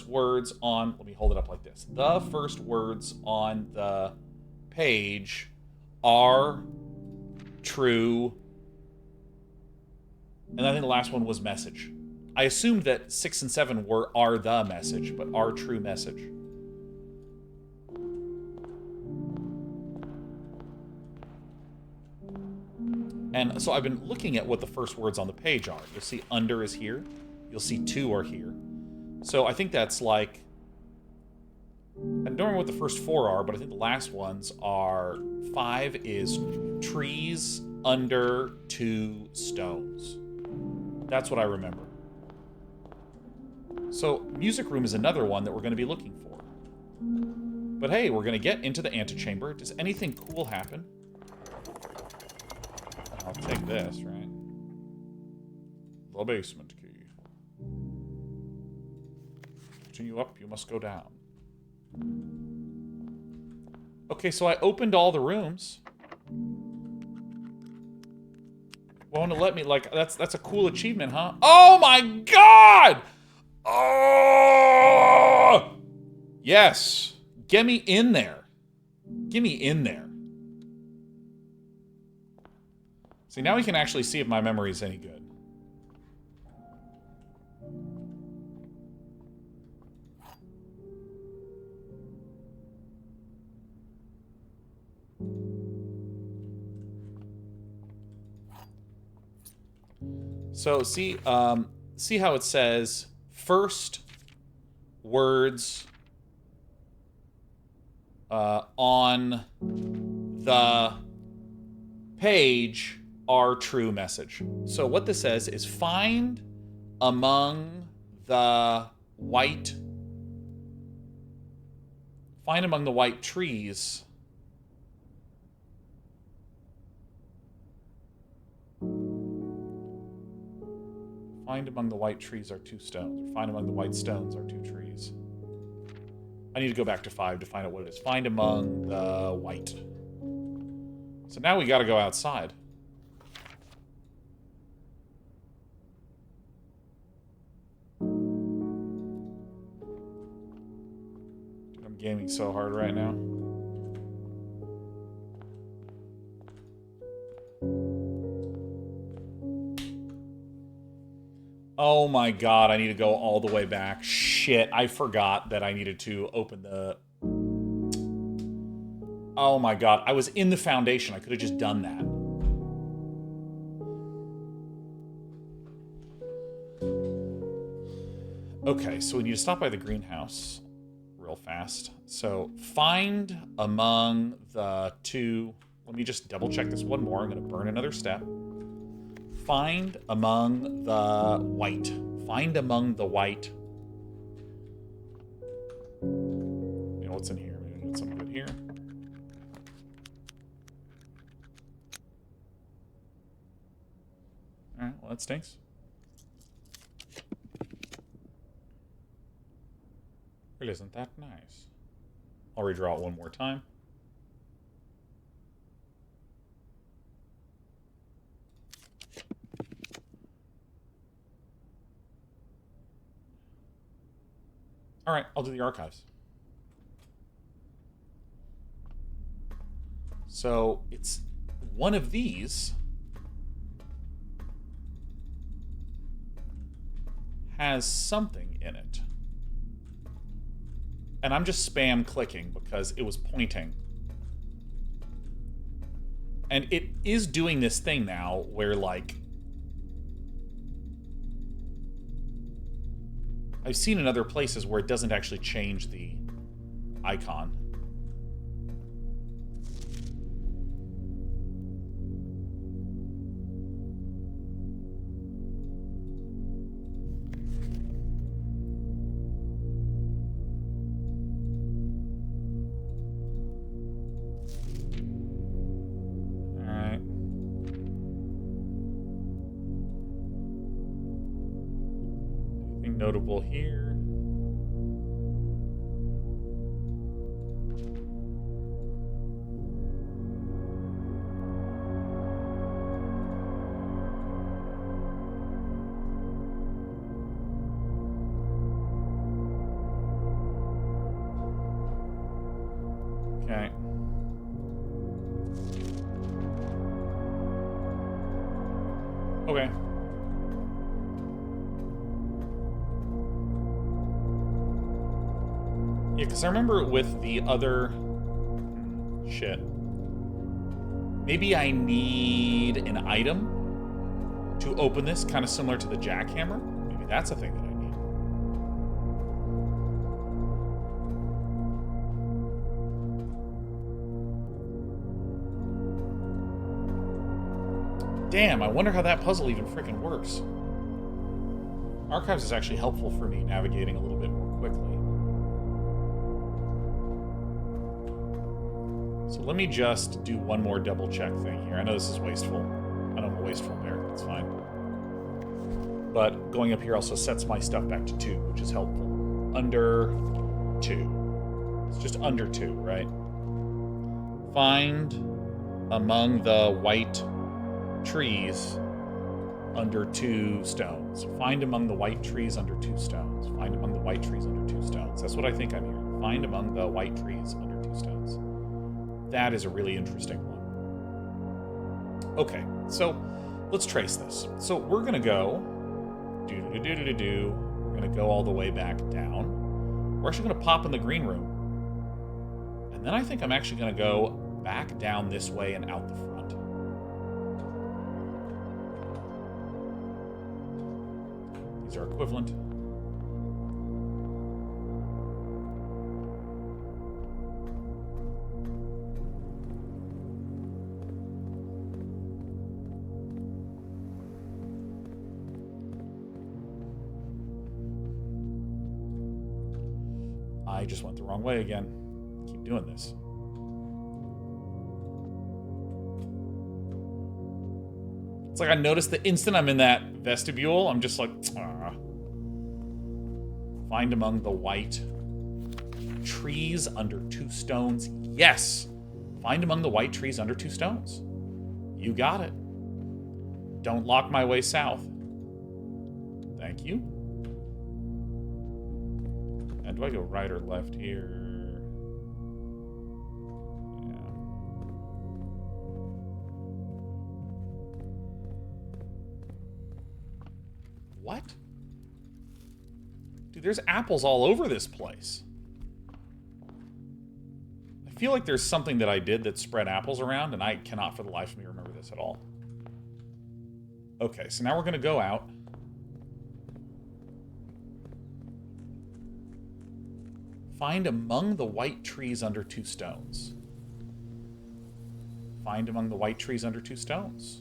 words on, let me hold it up like this. The first words on the page are true, and I think the last one was message. I assumed that 6 and 7 are the message, but are true message. And so I've been looking at what the first words on the page are. You'll see under is here. You'll see 2 are here. So I think that's like, I don't remember what the first 4 are, but I think the last ones are 5 is trees under 2 stones. That's what I remember. So music room is another one that we're going to be looking for. But hey, we're going to get into the antechamber. Does anything cool happen? I'll take this, right? The basement key. Continue up, you must go down. Okay, so I opened all the rooms. Won't it let me, like, that's a cool achievement, huh? Oh my god! Oh! Yes. Get me in there. Get me in there. See, now we can actually see if my memory is any good. So see how it says first words on the page are true message. So what this says is find among the white trees find among the white trees are 2 stones, or find among the white stones are 2 trees. I need to go back to 5 to find out what it is. Find among the white. So now we gotta go outside. Dude, I'm gaming so hard right now. Oh my god, I need to go all the way back. Shit, I forgot that I needed to open the... Oh my god, I was in the foundation. I could have just done that. Okay, so we need to stop by the greenhouse real fast. So, find among the 2... Let me just double check this one more. I'm going to burn another step. Find among the white. Find among the white... You know, what's in here? Maybe there's something good here. Alright, well that stinks. Really isn't that nice. I'll redraw it one more time. Alright, I'll do the archives. So, it's one of these has something in it. And I'm just spam clicking because it was pointing. And it is doing this thing now where, like... I've seen in other places where it doesn't actually change the icon. Notable here. Okay. Okay. Yeah, because I remember with the other... Shit. Maybe I need an item to open this, kind of similar to the jackhammer. Maybe that's a thing that I need. Damn, I wonder how that puzzle even freaking works. Archives is actually helpful for me navigating a little bit more quickly. So let me just do one more double check thing here. I know this is wasteful. I know I'm a wasteful bear. That's fine. But going up here also sets my stuff back to 2, which is helpful. Under 2. It's just under 2, right? Find among the white trees under 2 stones. Find among the white trees under 2 stones. Find among the white trees under 2 stones. That's what I think I'm hearing. Find among the white trees under 2 stones. That is a really interesting one. Okay, so let's trace this. So we're going to go... We're going to go all the way back down. We're actually going to pop in the green room. And then I think I'm actually going to go back down this way and out the front. These are equivalent. I just went the wrong way again. Keep doing this. It's like I noticed the instant I'm in that vestibule, I'm just like, ah. Find among the white trees under 2 stones. Yes! Find among the white trees under 2 stones. You got it. Don't lock my way south. Thank you. And do I go right or left here? Yeah. What? Dude, there's apples all over this place. I feel like there's something that I did that spread apples around, and I cannot for the life of me remember this at all. Okay, so now we're going to go out. Find among the white trees under 2 stones. Find among the white trees under 2 stones.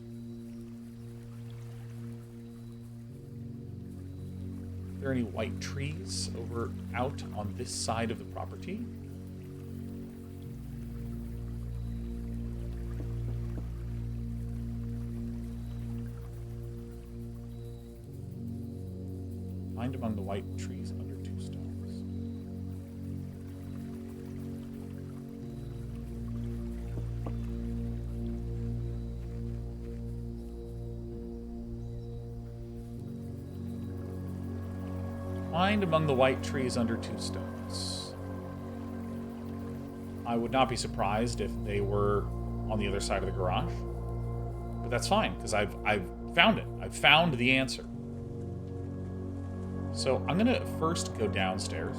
Are there any white trees over out on this side of the property? Find among the white trees under 2 stones. Find among the white trees under 2 stones. I would not be surprised if they were on the other side of the garage. But that's fine, because I've found it. I've found the answer. So I'm going to first go downstairs.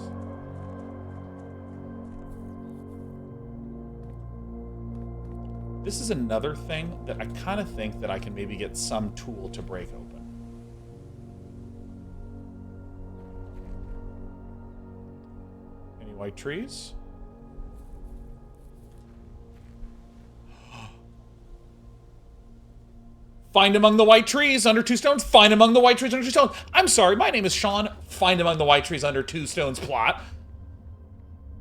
This is another thing that I kind of think that I can maybe get some tool to break open. Any white trees? Find among the white trees under 2 stones. Find among the white trees under 2 stones. I'm sorry, my name is Sean. Find among the white trees under 2 stones plot.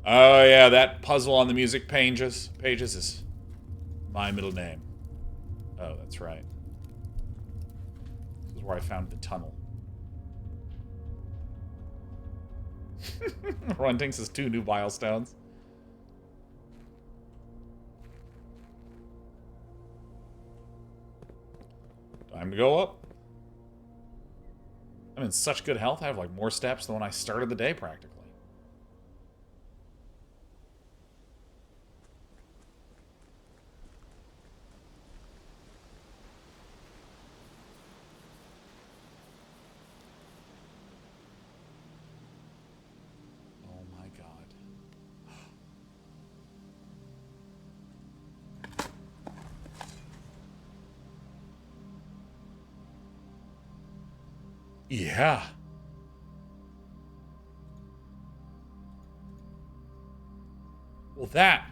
Oh yeah, that puzzle on the music pages is my middle name. Oh, that's right. This is where I found the tunnel. Runting says 2 nubile stones. Time to go up. I'm in such good health. I have like more steps than when I started the day practically. Oh my God. Yeah. Well, that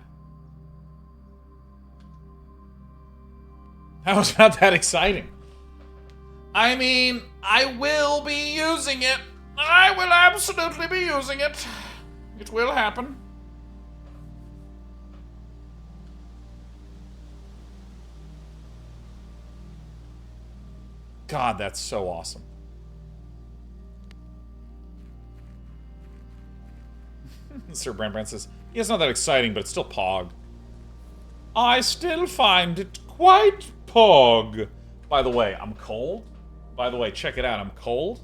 was not that exciting. I mean, I will be using it. I will absolutely be using it. It will happen. God, that's so awesome. Sir Brand says, yeah, it's not that exciting, but it's still Pog. I still find it quite Pog. By the way, I'm cold. By the way, check it out. I'm cold.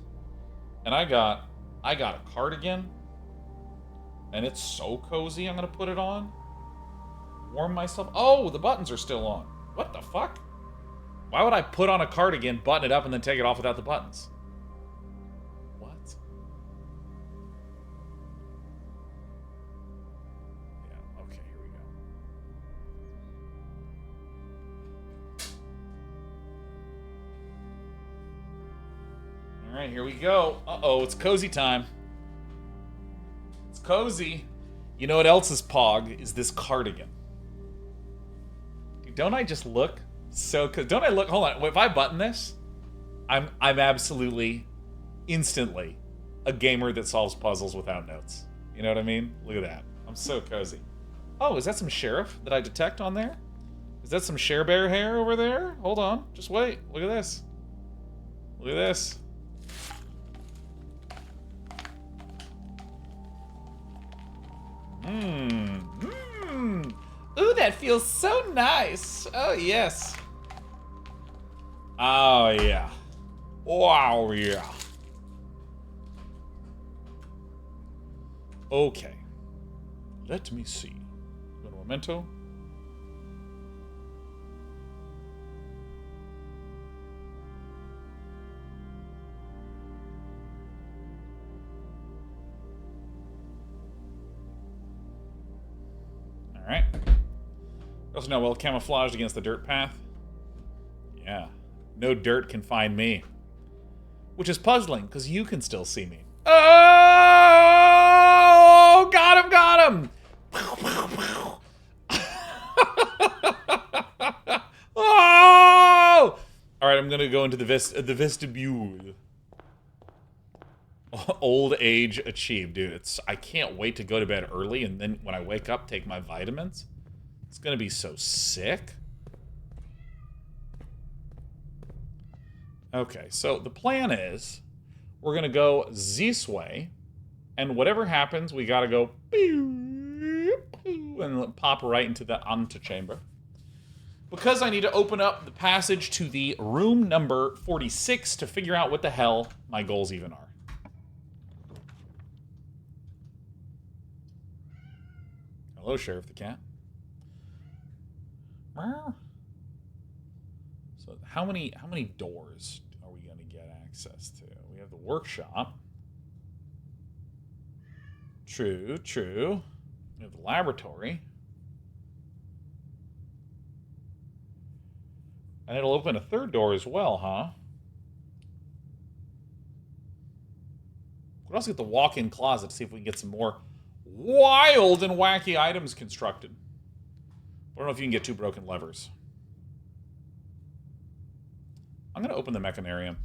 And I got a cardigan. And it's so cozy, I'm going to put it on. Warm myself. Oh, the buttons are still on. What the fuck? Why would I put on a cardigan, button it up, and then take it off without the buttons? Alright, here we go. Uh-oh, it's cozy time. It's cozy. You know what else is Pog? Is this cardigan. Dude, don't I just look so... Don't I look... Hold on. If I button this, I'm absolutely, instantly, a gamer that solves puzzles without notes. You know what I mean? Look at that. I'm so cozy. Oh, is that some sheriff that I detect on there? Is that some Share Bear hair over there? Hold on. Just wait. Look at this. Look at this. Ooh, that feels so nice. Oh, yes. Oh, yeah. Wow, yeah. Okay. Let me see. Go to Memento. Alright. Also know well camouflaged against the dirt path. Yeah. No dirt can find me. Which is puzzling, because you can still see me. Oh! Got him, got him! Oh! Alright, I'm gonna go into the vestibule. Old age achieved, dude. I can't wait to go to bed early, and then when I wake up, take my vitamins. It's gonna be so sick. Okay, so the plan is we're gonna go this way, and whatever happens, we gotta go and pop right into the Antechamber. Because I need to open up the passage to the room number 46 to figure out what the hell my goals even are. Hello, Sheriff the Cat. So how many doors are we going to get access to? We have the workshop. True, true. We have the laboratory. And it'll open a third door as well, huh? We'll also get the walk-in closet to see if we can get some more wild and wacky items constructed. I don't know if you can get 2 broken levers. I'm going to open the mechanarium.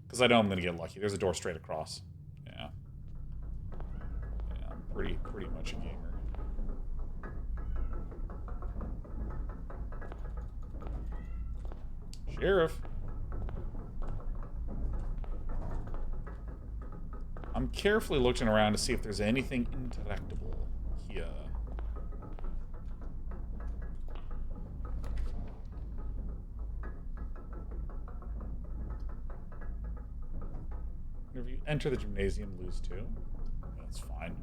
Because I know I'm going to get lucky. There's a door straight across. Yeah. Yeah, I'm pretty much a gamer. Sheriff. I'm carefully looking around to see if there's anything interactable here. If you enter the gymnasium, lose 2. That's fine.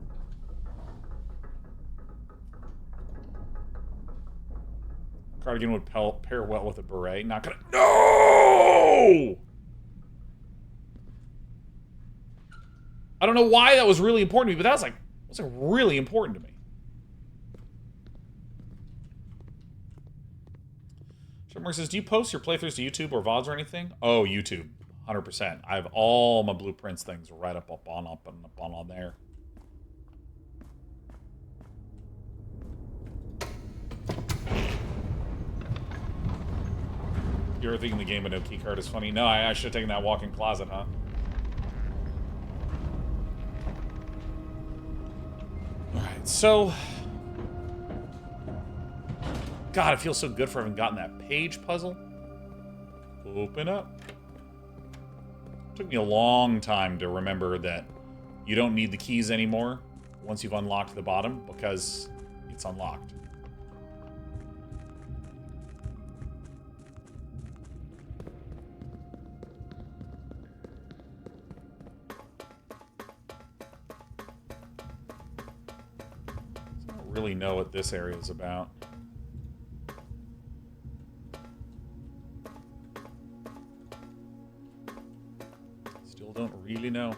Cardigan would pair well with a beret. Not gonna... No! I don't know why that was really important to me, but that was like really important to me. Shermer says, do you post your playthroughs to YouTube or VODs or anything? Oh, YouTube. 100%. I have all my blueprints things right up on there. You're thinking the game with no keycard is funny. No, I should have taken that walk-in closet, huh? Alright, so... God, it feels so good for having gotten that page puzzle. Open up. Took me a long time to remember that you don't need the keys anymore once you've unlocked the bottom, because it's unlocked. I don't really know what this area is about. Still don't really know.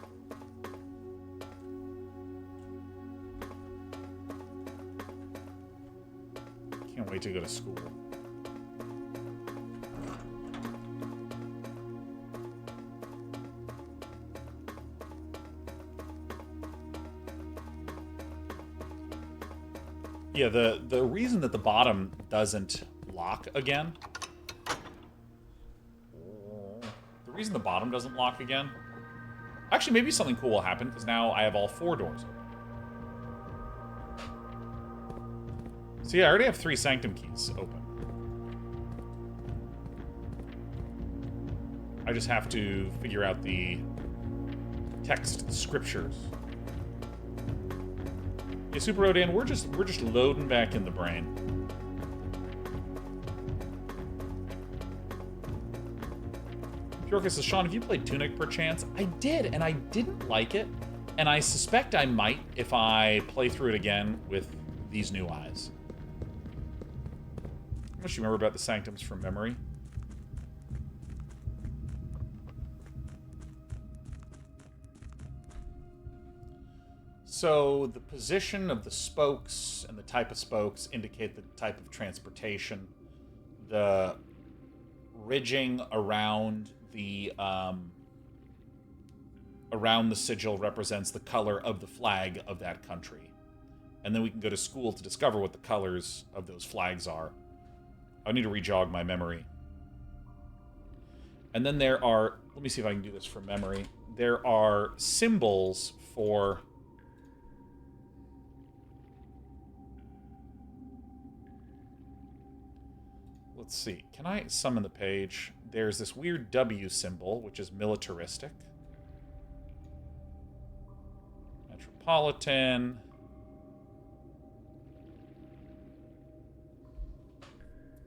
Can't wait to go to school. Yeah, the reason that the bottom doesn't lock again... The reason the bottom doesn't lock again... Actually, maybe something cool will happen, because now I have all 4 doors open. So yeah, I already have 3 Sanctum keys open. I just have to figure out the text, the scriptures. Yeah, Super Rodan, we're just loading back in the brain. Fjorka says, Sean, have you played Tunic perchance? I did, and I didn't like it. And I suspect I might if I play through it again with these new eyes. How much do you remember about the Sanctums from memory? So the position of the spokes and the type of spokes indicate the type of transportation. The ridging around the sigil represents the color of the flag of that country. And then we can go to school to discover what the colors of those flags are. I need to rejog my memory. And then there are, let me see if I can do this from memory. There are symbols for... Let's see. Can I summon the page? There's this weird W symbol, which is militaristic. Metropolitan.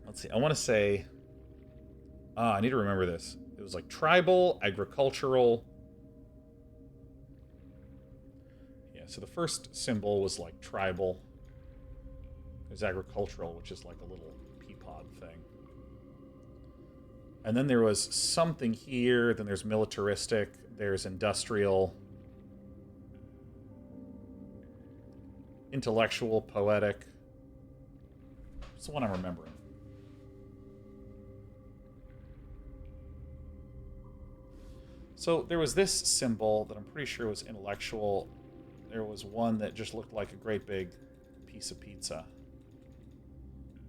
Let's see. I want to say... I need to remember this. It was like tribal, agricultural. Yeah, so the first symbol was like tribal. There's agricultural, which is like a little pea pod thing. And then there was something here. Then there's militaristic. There's industrial. Intellectual, poetic. What's the one I'm remembering? So there was this symbol that I'm pretty sure was intellectual. There was one that just looked like a great big piece of pizza.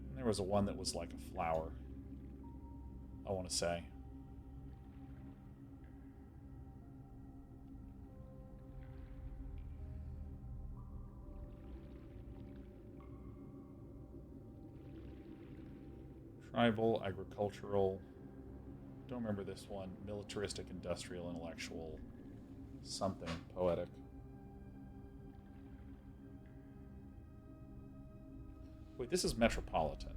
And there was one that was like a flower, I want to say. Tribal, agricultural. Don't remember this one. Militaristic, industrial, intellectual, something poetic. Wait, this is metropolitan.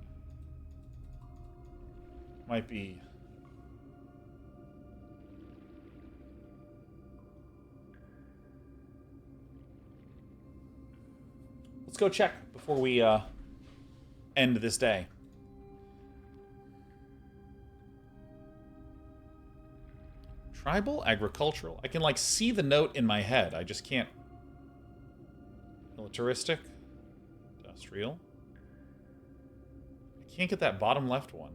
Might be... Let's go check before we end this day. Tribal, agricultural. I can, like, see the note in my head. I just can't... Militaristic. Industrial. I can't get that bottom left one.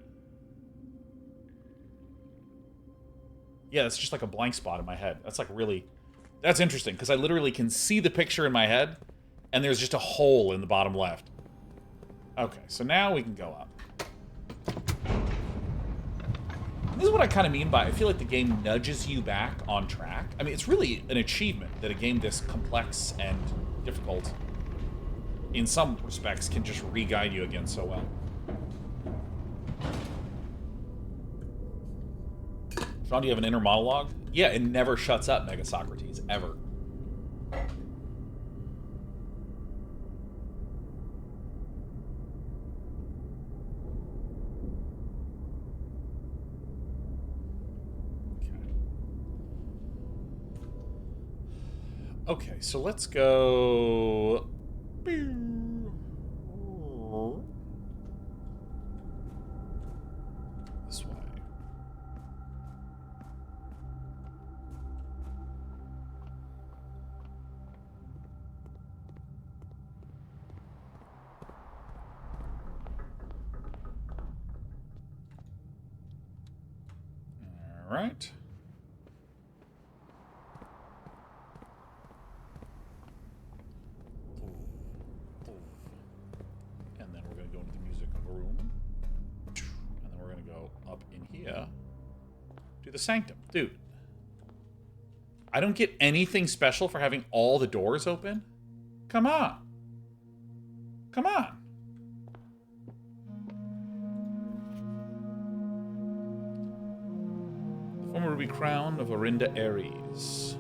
Yeah, it's just like a blank spot in my head. That's, like, really... That's interesting, because I literally can see the picture in my head, and there's just a hole in the bottom left. Okay, so now we can go up. This is what I kind of mean by, I feel like the game nudges you back on track. I mean, it's really an achievement that a game this complex and difficult, in some respects, can just re-guide you again so well. Sean, do you have an inner monologue? Yeah, it never shuts up, Mega Socrates, ever. Okay, so let's go... This way. All right. Do the sanctum. Dude, I don't get anything special for having all the doors open? Come on. Come on. The former ruby crown of Orinda Aries.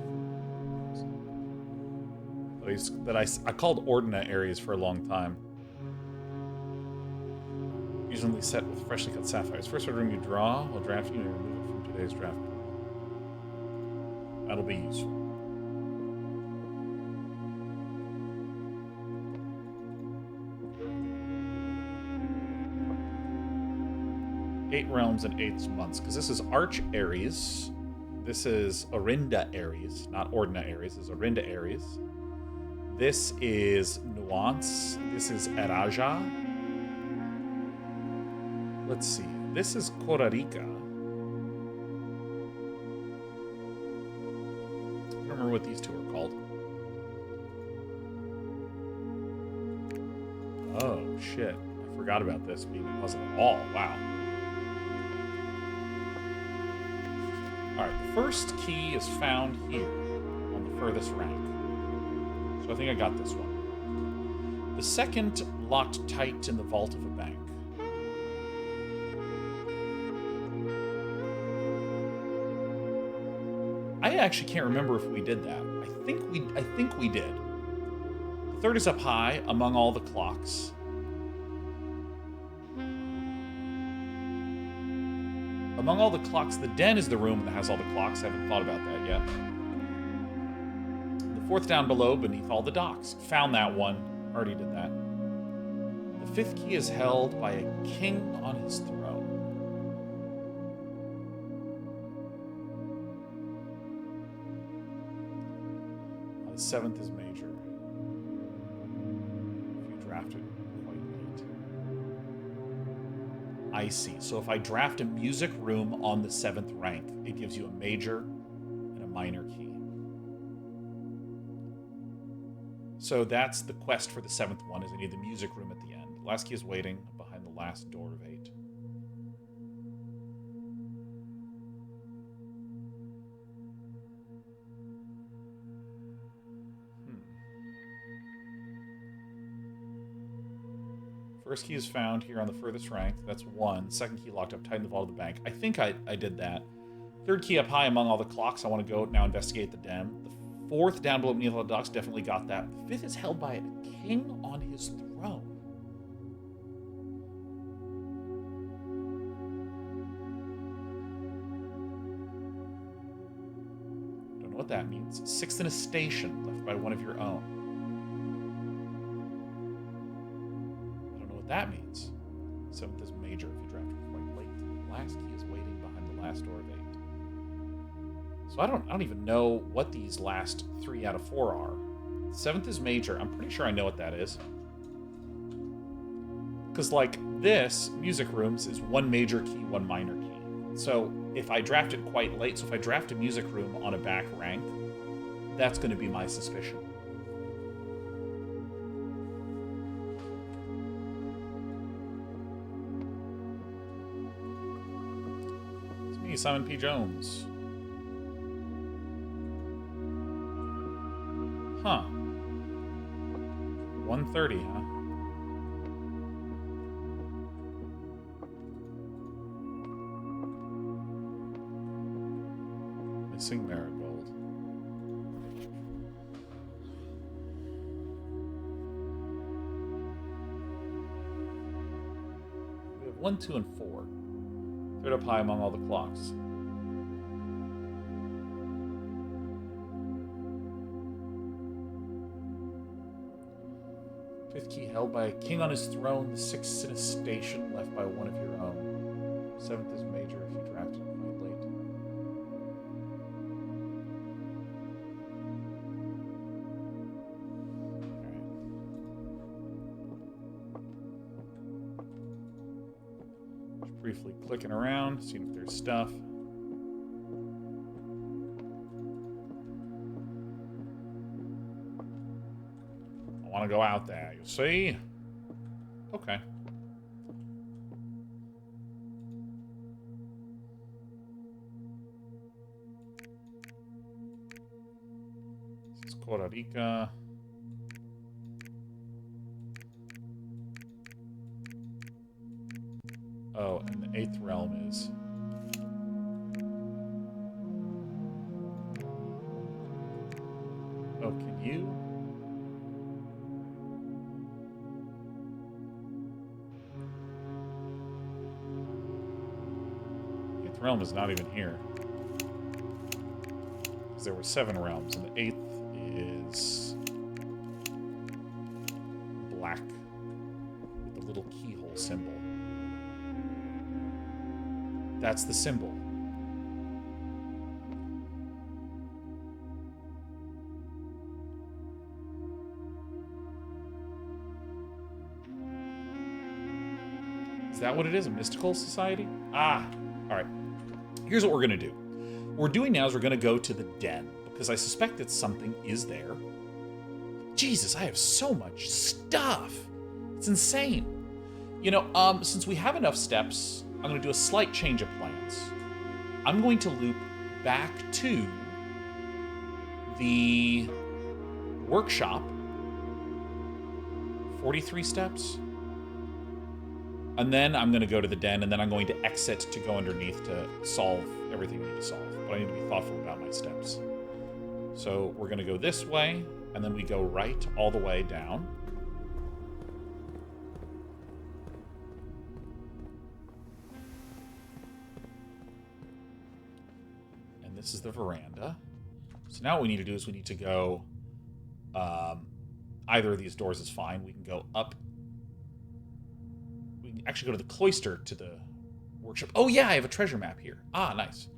That I called Ordina Aries for a long time. Usually set with freshly cut sapphires. First room you draw, while drafting, you remove it from today's draft. That'll be useful. Eight realms and 8 months, because this is Arch Aries. This is Orinda Aries, not Ordina Aries. This is Orinda Aries. This is Nuance. This is Eraja. Let's see. This is Corarica. I don't remember what these two are called. Oh, shit. I forgot about this being a puzzle at all. Wow. Alright, the first key is found here on the furthest rank. So I think I got this one. The second locked tight in the vault of a bank. I actually can't remember if we did that. I think we did. The third is up high among all the clocks. Among all the clocks, the den is the room that has all the clocks. I haven't thought about that yet. The fourth down below, beneath all the docks. Found that one. Already did that. The fifth key is held by a king on his throne. The seventh is major. If you draft it quite late. I see. So if I draft a music room on the 7th rank, it gives you a major and a minor key. So that's the quest for the 7th one, is I need the music room at the end. The last key is waiting behind the last door of 8. First key is found here on the furthest rank. That's 1. Second key locked up tight in the vault of the bank. I think I did that. Third key up high among all the clocks. I want to go now investigate the den. The fourth down below beneath all the docks. Definitely got that. The fifth is held by a king on his throne. Don't know what that means. Sixth in a station left by one of your own. That means 7th is major if you draft it quite late. The last key is waiting behind the last door of 8. So I don't even know what these last 3 out of 4 are. 7th is major. I'm pretty sure I know what that is. Because like this, music rooms is 1 major key, 1 minor key. So if I draft it quite late, so if I draft a music room on a back rank, that's going to be my suspicion. Simon P. Jones. Huh. 1:30, huh? Missing marigold. We have 1, 2, and 4. Third up high among all the clocks. Fifth key held by a king on his throne. The sixth in a station left by one of your own. 7th is major if you draft it quite late. Alright. Just briefly clicking around, seeing if there's stuff. I want to go out there, you see? Okay. This is Costa Rica. Oh, and the 8th realm is... Oh, can you... realm is not even here. Because there were 7 realms, and the 8th is black with the little keyhole symbol. That's the symbol. Is that what it is? A mystical society? Ah! Alright. Here's what we're going to do. What we're doing now is we're going to go to the den, because I suspect that something is there. Jesus, I have so much stuff. It's insane. You know, since we have enough steps, I'm going to do a slight change of plans. I'm going to loop back to the workshop. 43 steps. And then I'm going to go to the den, and then I'm going to exit to go underneath to solve everything I need to solve. But I need to be thoughtful about my steps. So we're going to go this way, and then we go right all the way down. And this is the veranda. So now what we need to do is we need to go... either of these doors is fine. We can go up. We can actually go to the Cloister to the workshop. Oh yeah, I have a treasure map here. Ah, nice.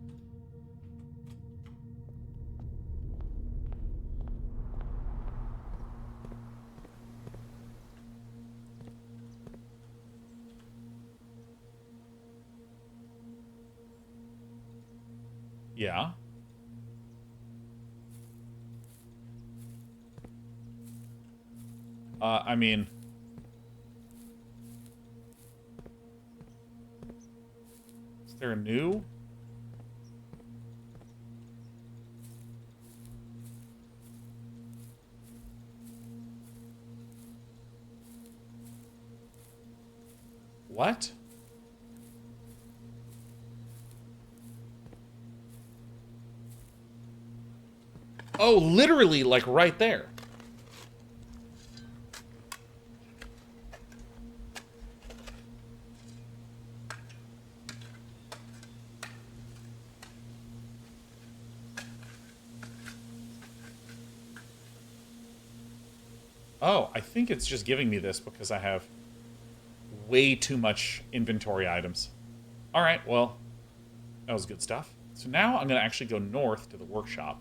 Yeah. I mean... Is there a new? What? Oh, literally, like, right there. Oh, I think it's just giving me this because I have way too much inventory items. All right, well, that was good stuff. So now I'm going to actually go north to the workshop.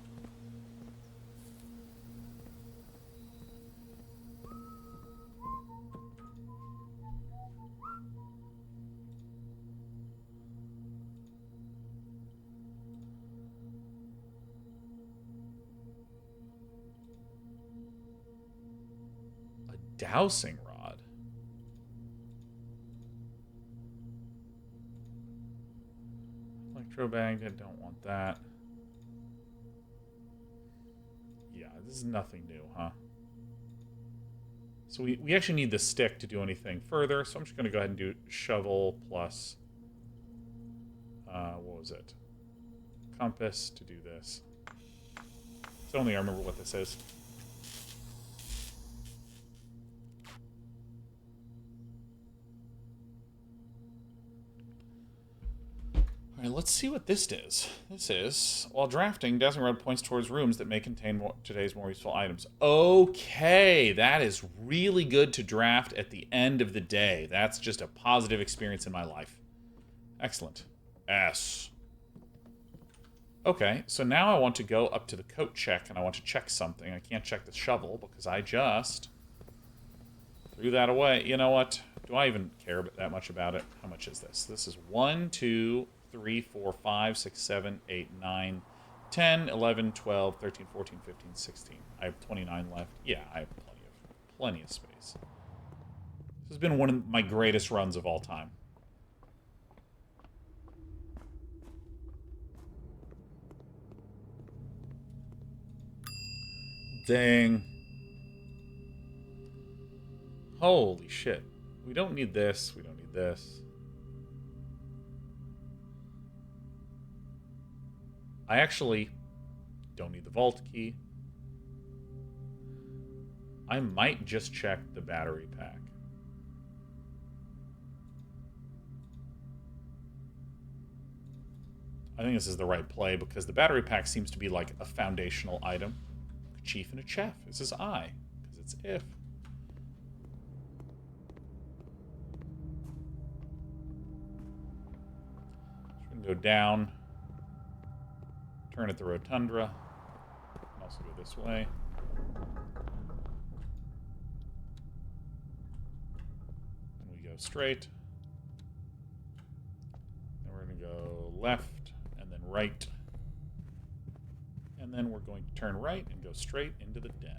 Dowsing rod. Electro bag, I don't want that. Yeah, this is nothing new, huh? So we actually need the stick to do anything further, so I'm just going to go ahead and do shovel plus... what was it? Compass to do this. So only I remember what this is. All right, let's see what this is. This is, while drafting, dowsing rod points towards rooms that may contain today's more useful items. Okay, that is really good to draft at the end of the day. That's just a positive experience in my life. Excellent. S. Okay, so now I want to go up to the coat check, and I want to check something. I can't check the shovel because I just threw that away. You know what? Do I even care that much about it? How much is this? This is 1, 2... 3, 4, 5, 6, 7, 8, 9, 10, 11, 12, 13, 14, 15, 16. I have 29 left. Yeah, I have plenty of space. This has been one of my greatest runs of all time. Dang. Holy shit. We don't need this. We don't need this. I actually don't need the vault key. I might just check the battery pack. I think this is the right play because the battery pack seems to be like a foundational item. A chief and a chef. This is I, because it's if. So we can go down. Turn at the Rotunda. Can also go this way. And we go straight. Then we're going to go left and then right. And then we're going to turn right and go straight into the den.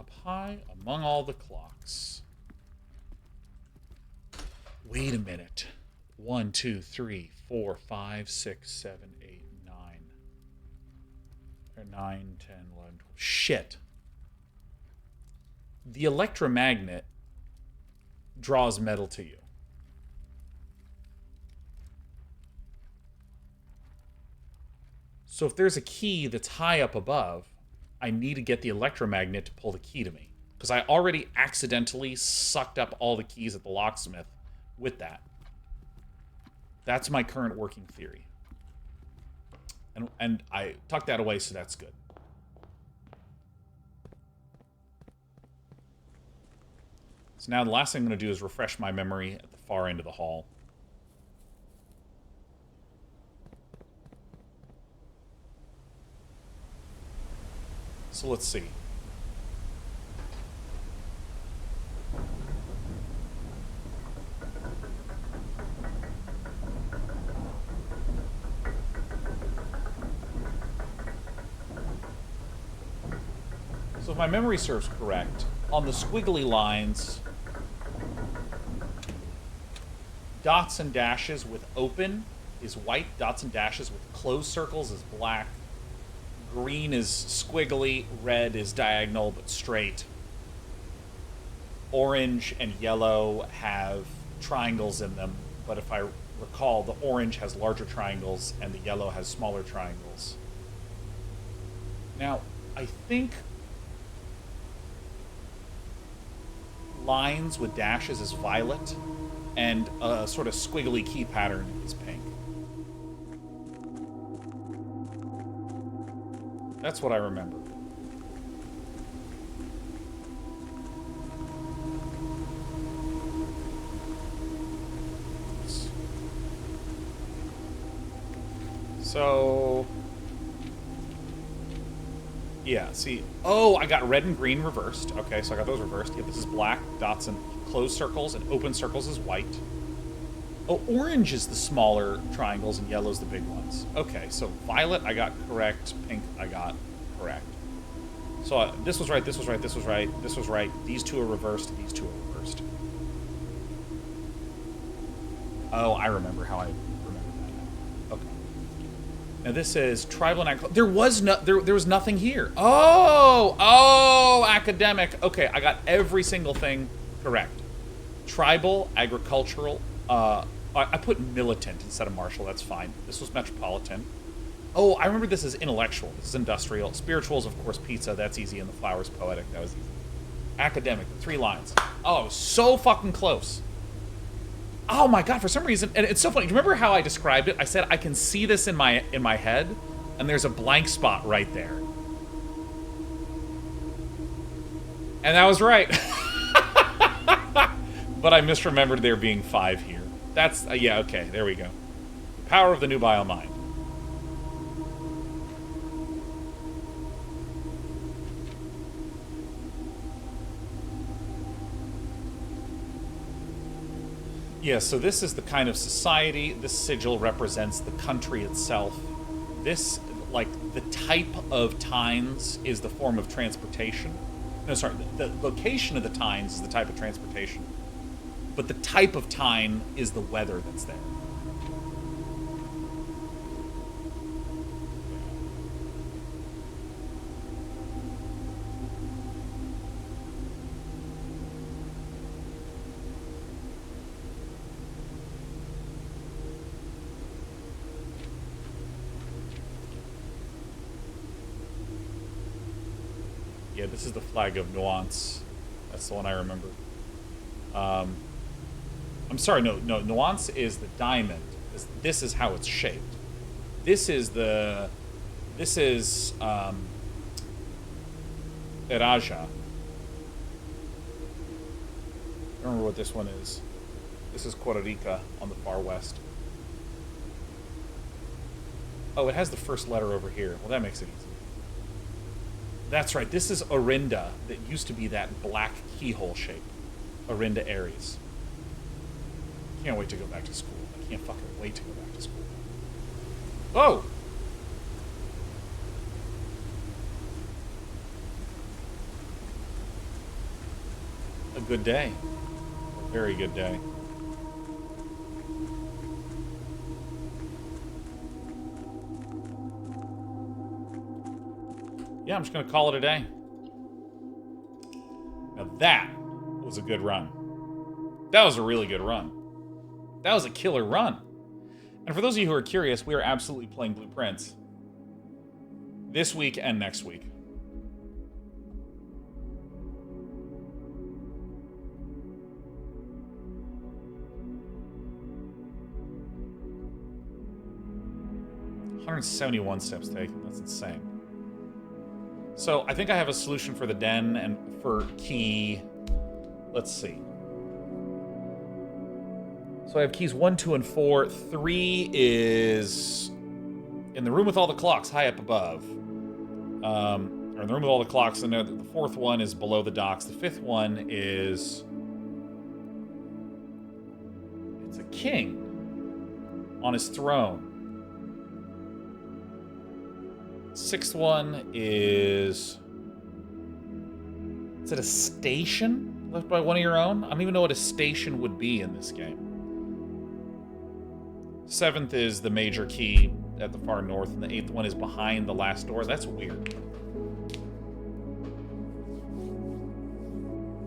up high among all the clocks. Wait a minute. 1, 2, 3, 4, 5, 6, 7, 8, 9. Or 9, 10, 11, 12. Shit. The electromagnet draws metal to you. So if there's a key that's high up above, I need to get the electromagnet to pull the key to me. Because I already accidentally sucked up all the keys at the locksmith with that. That's my current working theory. And I tucked that away, so that's good. So now the last thing I'm going to do is refresh my memory at the far end of the hall. So let's see. So if my memory serves correct, on the squiggly lines, dots and dashes with open is white, dots and dashes with closed circles is black. Green is squiggly, red is diagonal but straight. Orange and yellow have triangles in them, but if I recall, the orange has larger triangles and the yellow has smaller triangles. Now, I think lines with dashes is violet, and a sort of squiggly key pattern is pink. That's what I remember. So... yeah, see... oh, I got red and green reversed. Okay, so I got those reversed. Yeah, this is black, dots and closed circles, and open circles is white. Oh, orange is the smaller triangles, and yellow's the big ones. Okay, so violet I got correct, pink I got correct. So this was right, this was right, this was right, this was right. These two are reversed, these two are reversed. Oh, I remember how I remember that. Okay. Now this is tribal and there was nothing here. Oh, academic. Okay, I got every single thing correct. Tribal, agricultural, I put militant instead of martial, that's fine. This was metropolitan. Oh, I remember this is intellectual. This is industrial. Spirituals, of course, pizza, that's easy. And the flowers, poetic, that was easy. Academic, 3 lines. Oh, so fucking close. Oh my god, for some reason, and it's so funny. Do you remember how I described it? I said I can see this in my head, and there's a blank spot right there. And that was right. But I misremembered there being 5 here. That's, yeah, okay, there we go. The power of the nubile mind. Yeah, so this is the kind of society. This sigil represents the country itself. This, like, the type of tines is the form of transportation. No, sorry, the location of the tines is the type of transportation. But the type of tine is the weather that's there. Yeah, this is the flag of Nuance. That's the one I remember. I'm sorry, no, Nuance is the diamond. This is how it's shaped. This is Eraja. I don't remember what this one is. This is Puerto Rico on the far west. Oh, it has the first letter over here. Well, that makes it easy. That's right, this is Orinda, that used to be that black keyhole shape. Orinda Aries. Can't wait to go back to school. I can't fucking wait to go back to school. Oh! good day. A very good day. Yeah, I'm just going to call it a day. Now that was a good run. That was a really good run. That was a killer run. And for those of you who are curious, we are absolutely playing Blueprints. This week and next week. $171 steps taken. That's insane. So I think I have a solution for the den and for key. Let's see. So I have keys 1, 2, and 4. 3 is in the room with all the clocks, high up above. Or in the room with all the clocks, and the 4th one is below the docks. The 5th one is... it's a king on his throne. 6th one is... is it a station left by one of your own? I don't even know what a station would be in this game. 7th is the major key at the far north, and the 8th one is behind the last door. That's weird.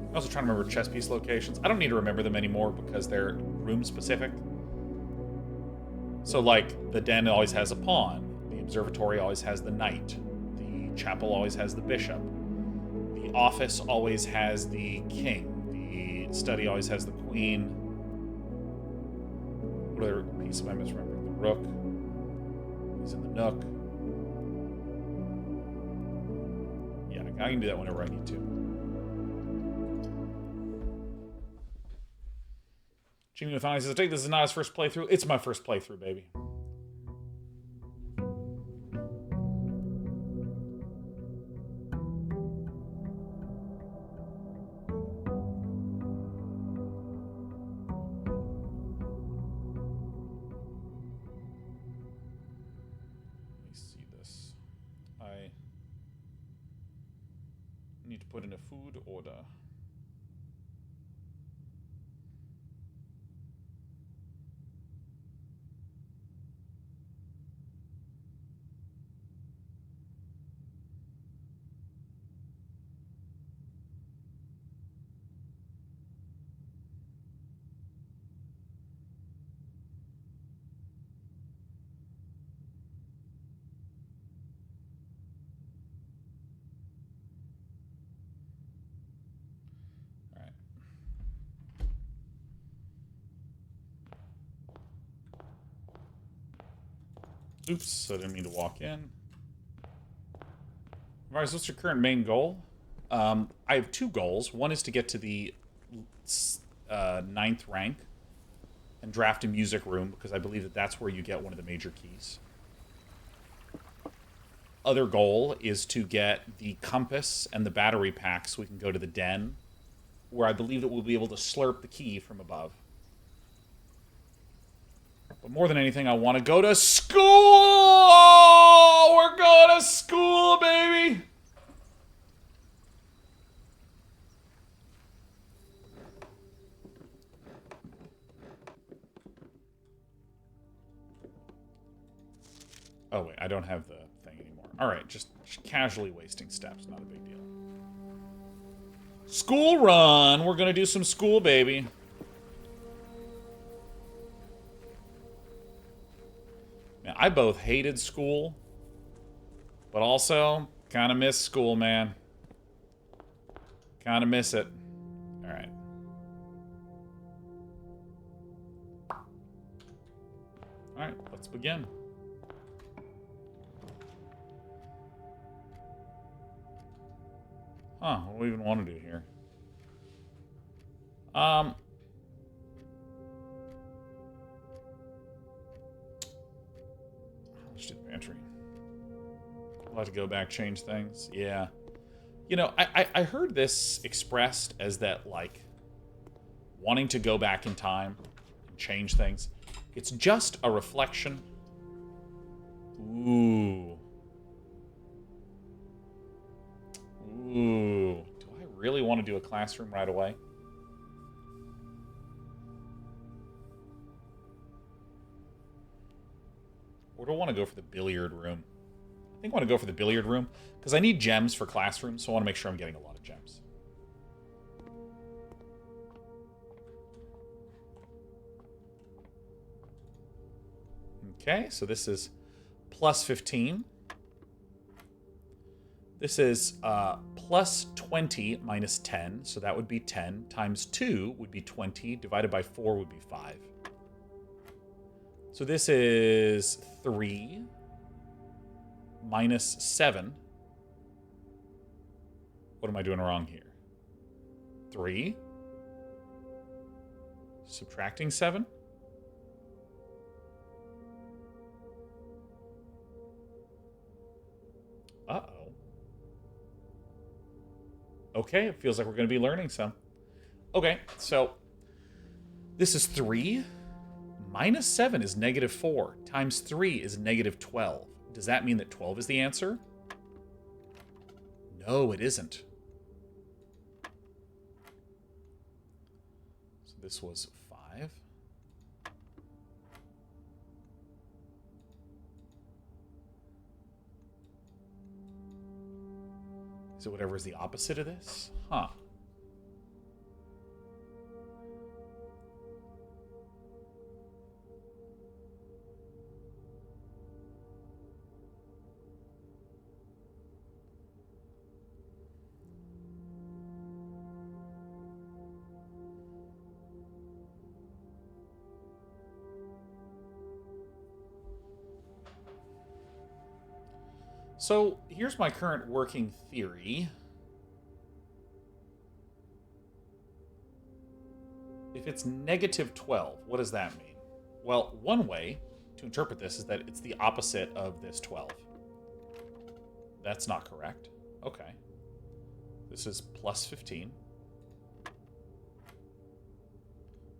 I'm also trying to remember chess piece locations. I don't need to remember them anymore because they're room specific. So, like, the den always has a pawn. The observatory always has the knight. The chapel always has the bishop. The office always has the king. The study always has the queen. What other piece am I misremembering? The rook is in the nook. Yeah, I can do that whenever I need to. Jimmy Mathani says, I think this is not his first playthrough. It's my first playthrough, baby. Put in a food order. Oops, I didn't mean to walk in. Alright, so what's your current main goal? I have 2 goals. One is to get to the 9th rank and draft a music room, because I believe that that's where you get one of the major keys. Other goal is to get the compass and the battery pack so we can go to the den, where I believe that we'll be able to slurp the key from above. But more than anything, I want to go to school! We're going to school, baby! Oh, wait, I don't have the thing anymore. Alright, just casually wasting steps, not a big deal. School run! We're going to do some school, baby. I both hated school, but also kind of miss school, man. Kind of miss it. All right. All right, let's begin. Huh, what do we even want to do here? Let's do the pantry. I'll have to go back, change things. Yeah. You know, I heard this expressed as that, like, wanting to go back in time and change things. It's just a reflection. Ooh. Ooh. Do I really want to do a classroom right away? Or do I want to go for the billiard room? I think I want to go for the billiard room, because I need gems for classrooms, so I want to make sure I'm getting a lot of gems. Okay, so this is plus 15. This is plus 20 minus 10, so that would be 10. Times 2 would be 20, divided by 4 would be 5. So this is 3 minus 7. What am I doing wrong here? 3. Subtracting 7. Uh-oh. Okay, it feels like we're going to be learning some. Okay, so this is 3. Minus 7 is negative 4. Times 3 is negative 12. Does that mean that 12 is the answer? No, it isn't. So this was 5. Is it whatever is the opposite of this? Huh. So here's my current working theory. If it's negative 12, what does that mean? Well, one way to interpret this is that it's the opposite of this 12. That's not correct. Okay. This is plus 15.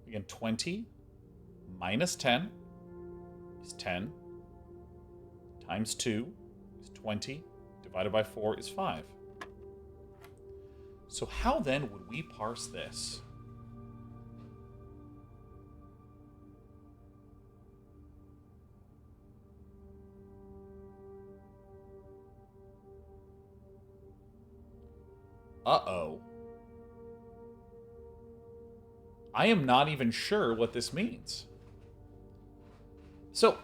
Again, 20 minus 10 is 10. Times 2 is 20. Divided by 4 is 5. So how then would we parse this? Uh-oh. I am not even sure what this means. So,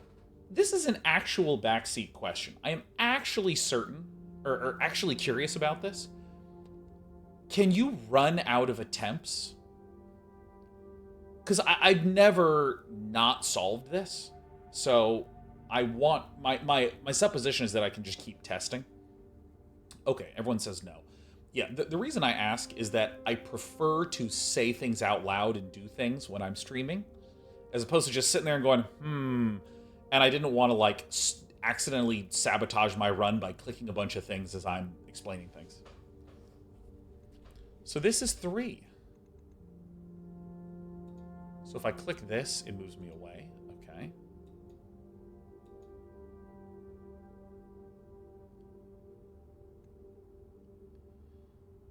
this is an actual backseat question. I am actually certain, or actually curious about this. Can you run out of attempts? Because I've never not solved this. So, I want... My supposition is that I can just keep testing. Okay, everyone says no. Yeah, the reason I ask is that I prefer to say things out loud and do things when I'm streaming, as opposed to just sitting there and going, and I didn't want to, like, accidentally sabotage my run by clicking a bunch of things as I'm explaining things. So this is 3. So if I click this, it moves me away. Okay.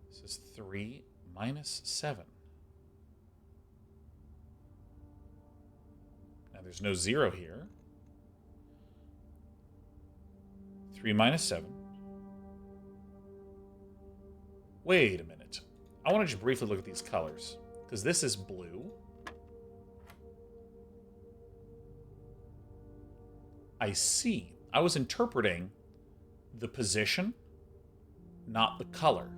This is 3 minus 7. Now there's no 0 here. 3 minus 7. Wait a minute. I want to just briefly look at these colors, because this is blue. I see. I was interpreting the position, not the color.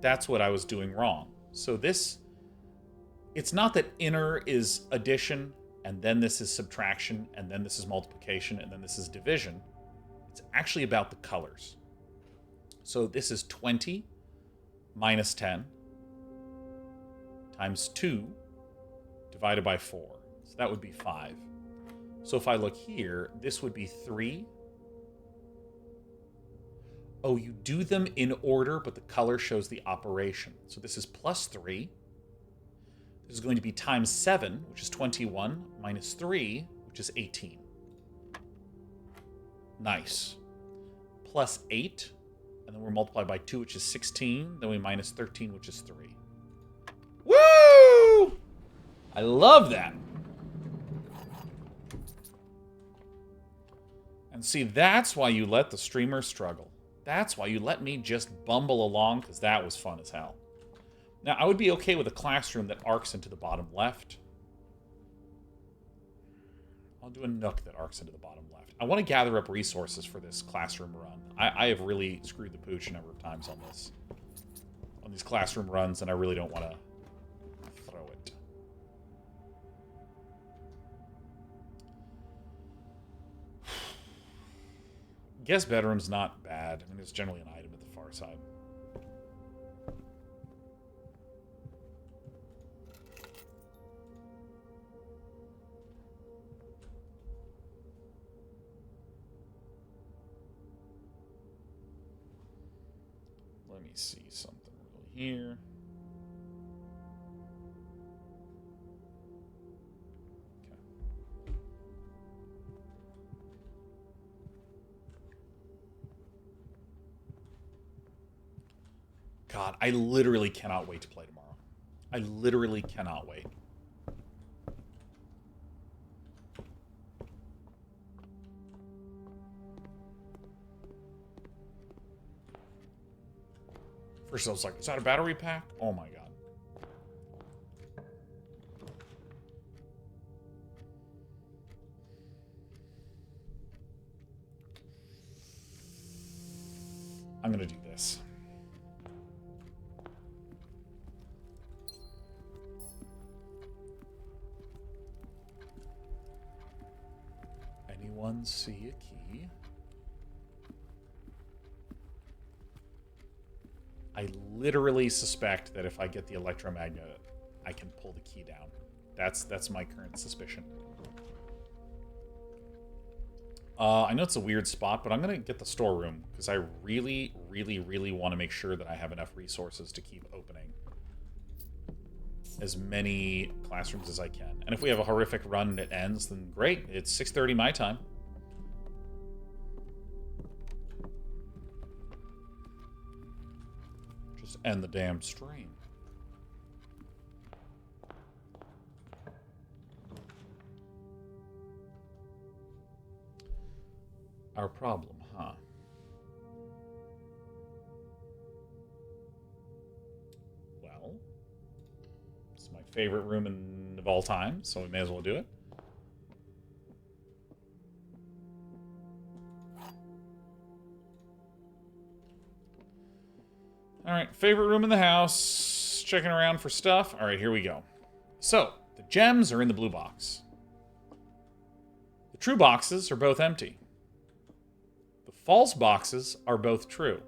That's what I was doing wrong. So this, it's not that inner is addition, and then this is subtraction, and then this is multiplication, and then this is division. It's actually about the colors. So this is 20 minus 10 times 2 divided by 4. So that would be 5. So if I look here, this would be 3. Oh, you do them in order, but the color shows the operation. So this is plus 3. This is going to be times 7, which is 21, minus 3, which is 18. Nice. Plus 8, and then we're multiplied by 2, which is 16. Then we minus 13, which is 3. Woo! I love that. And see, that's why you let the streamer struggle. That's why you let me just bumble along, because that was fun as hell. Now, I would be okay with a classroom that arcs into the bottom left. I'll do a nook that arcs into the bottom left. I want to gather up resources for this classroom run. I have really screwed the pooch a number of times on this. On these classroom runs, and I really don't want to throw it. Guest bedroom's not bad. I mean, it's generally an item at the far side. Let me see something real here. God, I literally cannot wait to play tomorrow. I literally cannot wait. First I was like, is that a battery pack? Oh my god. I'm gonna do this. Anyone see a key? I literally suspect that if I get the electromagnet, I can pull the key down. That's my current suspicion. I know it's a weird spot, but I'm going to get the storeroom, because I really, really, really want to make sure that I have enough resources to keep opening as many classrooms as I can. And if we have a horrific run and it ends, then great. It's 6:30 my time. Just end the damn stream. Our problem, huh? Well, it's my favorite room of all time, so we may as well do it. Alright, favorite room in the house. Checking around for stuff. Alright, here we go. So, the gems are in the blue box. The true boxes are both empty. The false boxes are both true.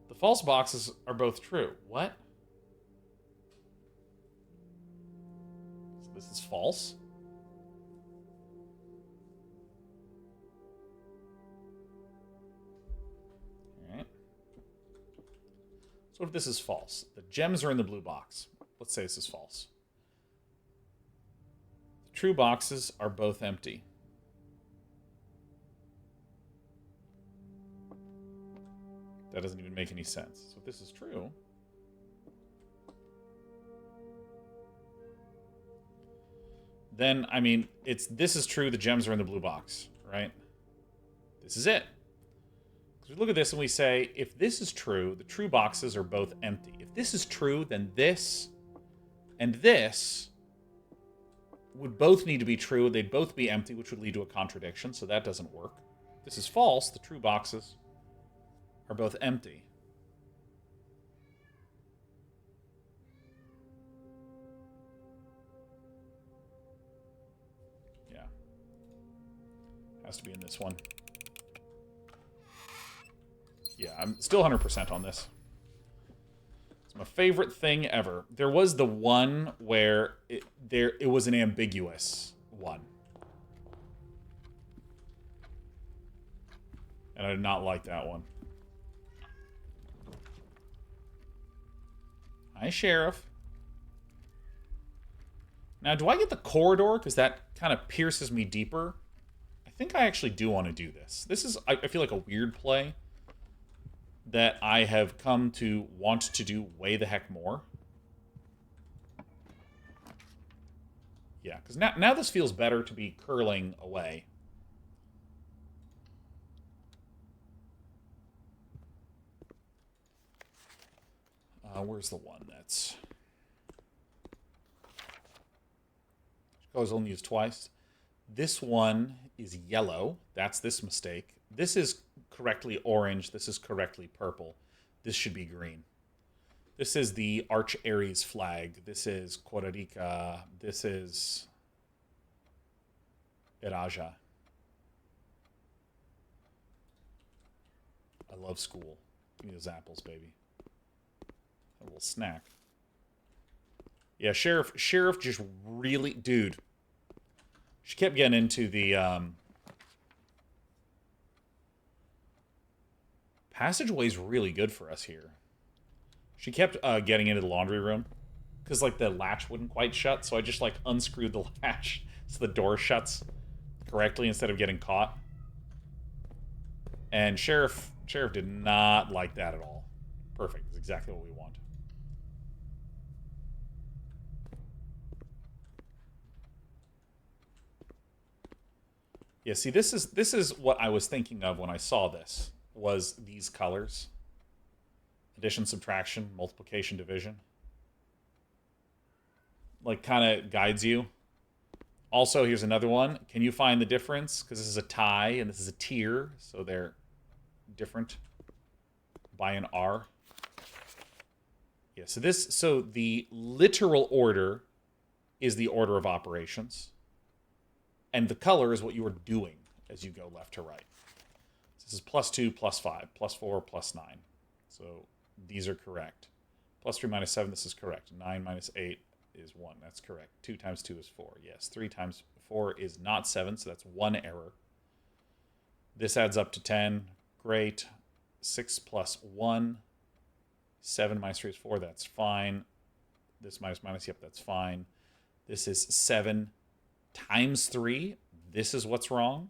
The false boxes are both true. What? So this is false? So what if this is false? The gems are in the blue box. Let's say this is false. The true boxes are both empty. That doesn't even make any sense. So if this is true, then, I mean, this is true, the gems are in the blue box, right? This is it. We look at this and we say, if this is true, the true boxes are both empty. If this is true, then this and this would both need to be true. They'd both be empty, which would lead to a contradiction, so that doesn't work. If this is false, the true boxes are both empty. Yeah. Has to be in this one. Yeah, I'm still 100% on this. It's my favorite thing ever. There was the one where it was an ambiguous one. And I did not like that one. Hi, Sheriff. Now, do I get the corridor? Because that kind of pierces me deeper. I think I actually do want to do this. This is, I feel like, a weird play. that I have come to want to do way the heck more. Yeah, because now this feels better to be curling away. Where's the one that's... I was only used twice. This one is yellow. That's this mistake. This is correctly orange. This is correctly purple. This should be green. This is the Arch Aries flag. This is Costa Rica. This is Iraja. I love school. Give me those apples, baby. A little snack. Yeah, Sheriff just really... Dude. She kept getting into the... Passageway's really good for us here. She kept getting into the laundry room. Because, like, the latch wouldn't quite shut. So I just, like, unscrewed the latch so the door shuts correctly instead of getting caught. And Sheriff did not like that at all. Perfect. It's exactly what we want. Yeah, see, this is what I was thinking of when I saw this, was these colors. Addition, subtraction, multiplication, division. Like, kind of guides you. Also, here's another one. Can you find the difference? Because this is a tie and this is a tier, so they're different by an R. Yeah, so the literal order is the order of operations. And the color is what you are doing as you go left to right. So this is +2, +5, +4, +9. So these are correct. +3 - 7, this is correct. 9 - 8 is 1. That's correct. 2 times 2 is 4. Yes. 3 times 4 is not 7, so that's 1 error. This adds up to 10. Great. 6 + 1. 7 - 3 is 4. That's fine. This minus, yep, that's fine. This is 7 times 3. This is what's wrong.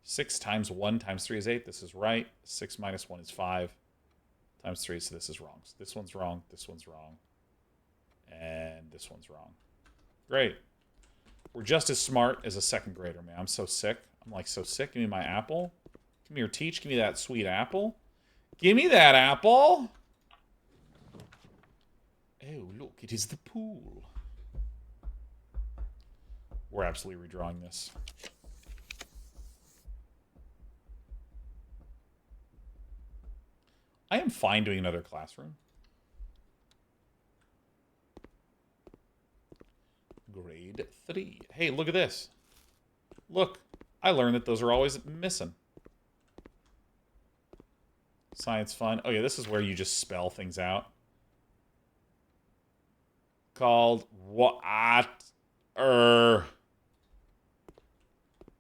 6 times 1 times 3 is 8. This is right. 6 - 1 is 5 times 3, so this is wrong. So this one's wrong. This one's wrong. And this one's wrong. Great. We're just as smart as a second grader, man. I'm so sick. I'm like so sick. Give me my apple. Come here, Teach. Give me that sweet apple. Give me that apple. Oh, look. It is the pool. We're absolutely redrawing this. I am fine doing another classroom. Grade 3. Hey, look at this. Look, I learned that those are always missing. Science fun. Oh yeah, this is where you just spell things out. Called what?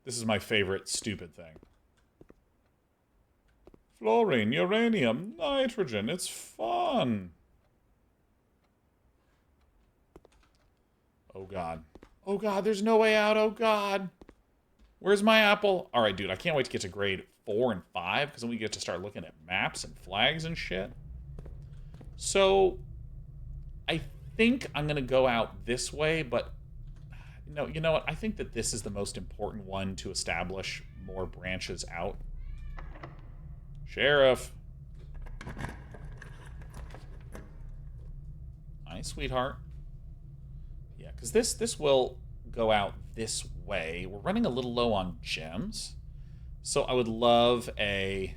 This is my favorite stupid thing. Fluorine, uranium, nitrogen. It's fun. Oh, God. Oh, God, there's no way out. Oh, God. Where's my apple? All right, dude, I can't wait to get to grade 4 and 5, because then we get to start looking at maps and flags and shit. So, I think I'm going to go out this way, but... No, you know what? I think that this is the most important one to establish more branches out. Sheriff. Hi, sweetheart. Yeah, because this will go out this way. We're running a little low on gems. So I would love a...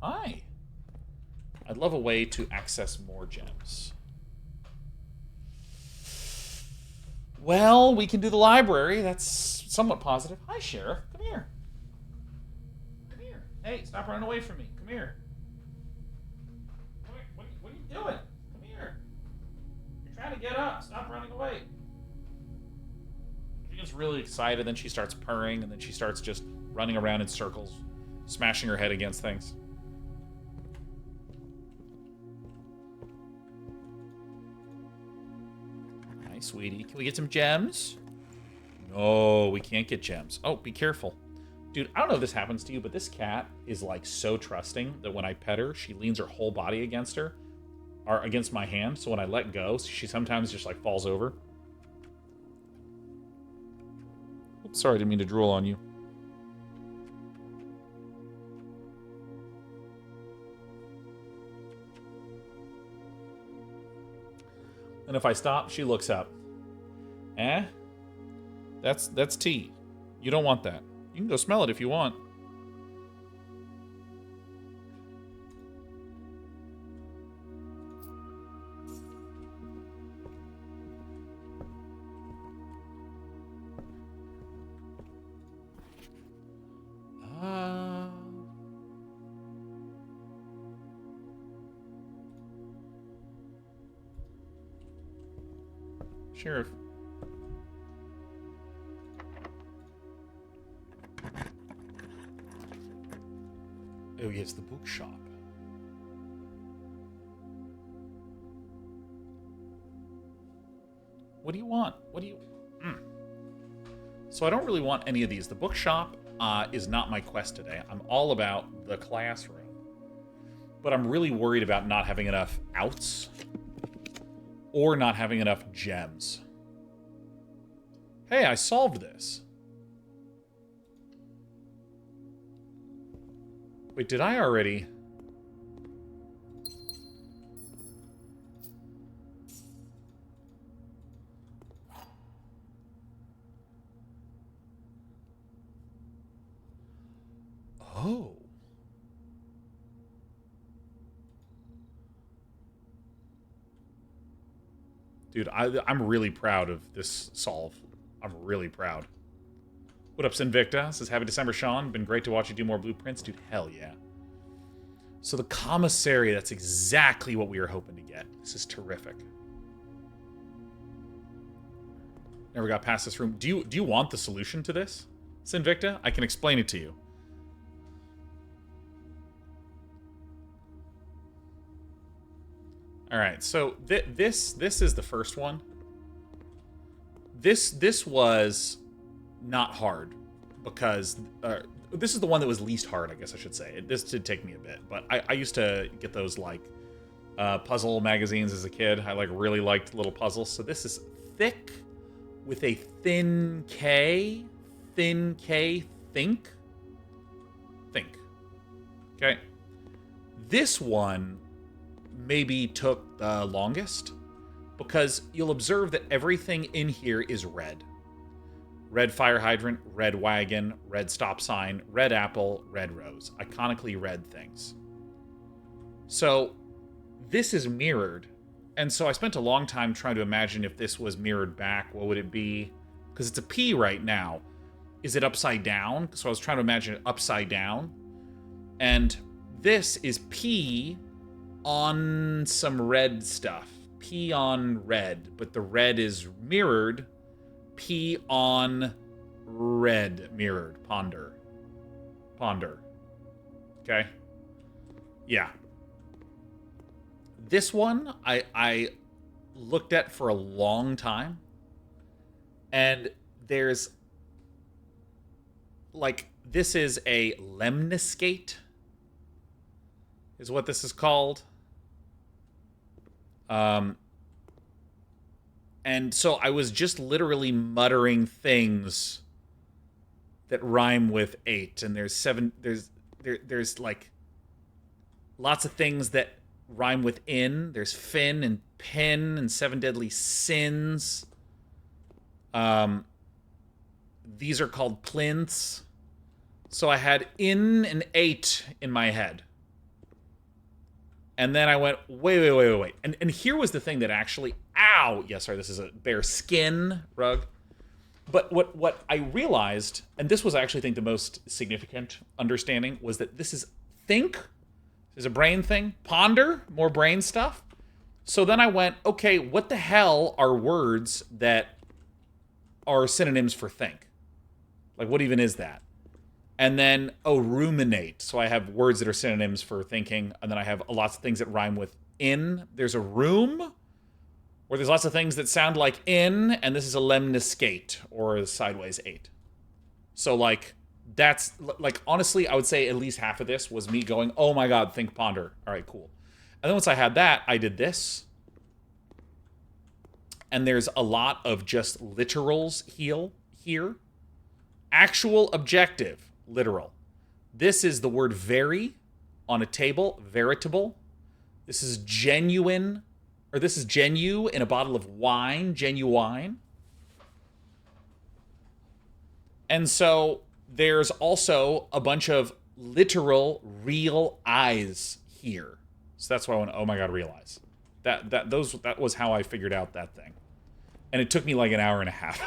Hi. I'd love a way to access more gems. Well, we can do the library. That's somewhat positive. Hi, Sheriff. Come here. Come here. Hey, stop running away from me. Come here. Come here. What are you doing? Come here. You're trying to get up. Stop running away. She gets really excited, then she starts purring, and then she starts just running around in circles, smashing her head against things. Sweetie, can we get some gems? No, we can't get gems. Oh, be careful. Dude, I don't know if this happens to you, but this cat is like so trusting that when I pet her, she leans her whole body against her, or against my hand. So when I let go, she sometimes just like falls over. Oops, sorry, I didn't mean to drool on you. And if I stop, she looks up. Eh? That's tea. You don't want that. You can go smell it if you want. Sheriff. Oh, yes, the bookshop. What do you want? What do you... So I don't really want any of these. The bookshop is not my quest today. I'm all about the classroom. But I'm really worried about not having enough outs or not having enough gems. Hey, I solved this. Wait, did I already... Oh. Dude, I'm really proud of this solve. I'm really proud. What up, Sinvicta? Says, happy December, Sean. Been great to watch you do more blueprints. Dude, hell yeah. So the commissary, that's exactly what we were hoping to get. This is terrific. Never got past this room. Do you want the solution to this, Sinvicta? I can explain it to you. All right, so this is the first one. This was not hard because this is the one that was least hard, I guess I should say. This did take me a bit, but I used to get those like puzzle magazines as a kid. I like really liked little puzzles. So this is thick with a thin K, think. Okay, this one maybe took the longest because you'll observe that everything in here is red. Red fire hydrant, red wagon, red stop sign, red apple, red rose. Iconically red things. So this is mirrored. And so I spent a long time trying to imagine if this was mirrored back, what would it be? Because it's a P right now. Is it upside down? So I was trying to imagine it upside down. And this is P on some red stuff. P on red, but the red is mirrored. P on red mirrored. Ponder. Okay? Yeah. This one I looked at for a long time. And there's like, this is a lemniscate is what this is called. And so I was just literally muttering things that rhyme with 8, and there's like lots of things that rhyme with in. There's fin and pin and 7 deadly sins. These are called plinths. So I had in and 8 in my head. And then I went, wait. And here was the thing that actually, ow! Yeah, sorry, this is a bear skin rug. But what I realized, and this was actually, I think, the most significant understanding, was that this is think, this is a brain thing, ponder, more brain stuff. So then I went, okay, what the hell are words that are synonyms for think? Like, what even is that? And then, ruminate. So I have words that are synonyms for thinking, and then I have lots of things that rhyme with in. There's a room, where there's lots of things that sound like in, and this is a lemniscate, or a sideways 8. So, like, That's, like, honestly, I would say at least half of this was me going, oh my god, think ponder. All right, cool. And then once I had that, I did this. And there's a lot of just literals here. Actual objective, literal. This is the word very on a table, veritable. This is genuine, or this is genu in a bottle of wine, genuine. And so there's also a bunch of literal, real eyes here. So that's why I went, oh my god, real eyes. That was how I figured out that thing. And it took me like an hour and a half.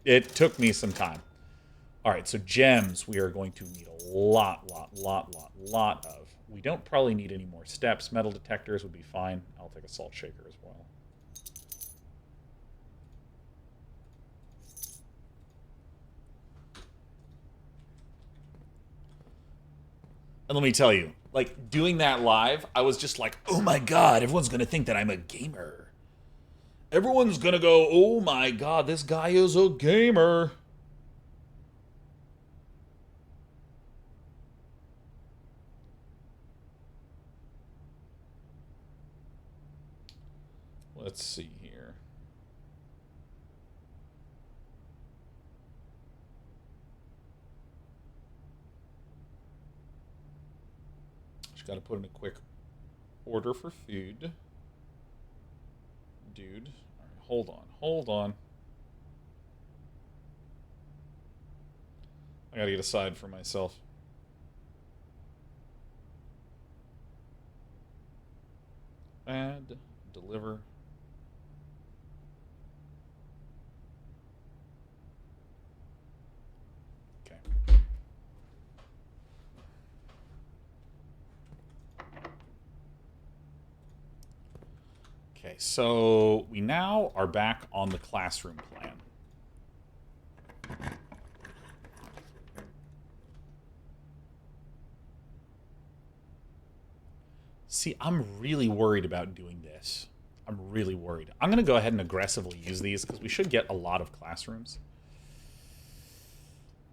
It took me some time. All right, so gems we are going to need a lot of. We don't probably need any more steps. Metal detectors would be fine. I'll take a salt shaker as well. And let me tell you, like, doing that live, I was just like, oh my god, everyone's gonna think that I'm a gamer. Everyone's gonna go, oh my god, this guy is a gamer. Let's see here. Just gotta put in a quick order for food. Dude. All right, hold on. I gotta get a side for myself. Add, deliver. Okay, so we now are back on the classroom plan. See, I'm really worried about doing this. I'm really worried. I'm going to go ahead and aggressively use these because we should get a lot of classrooms.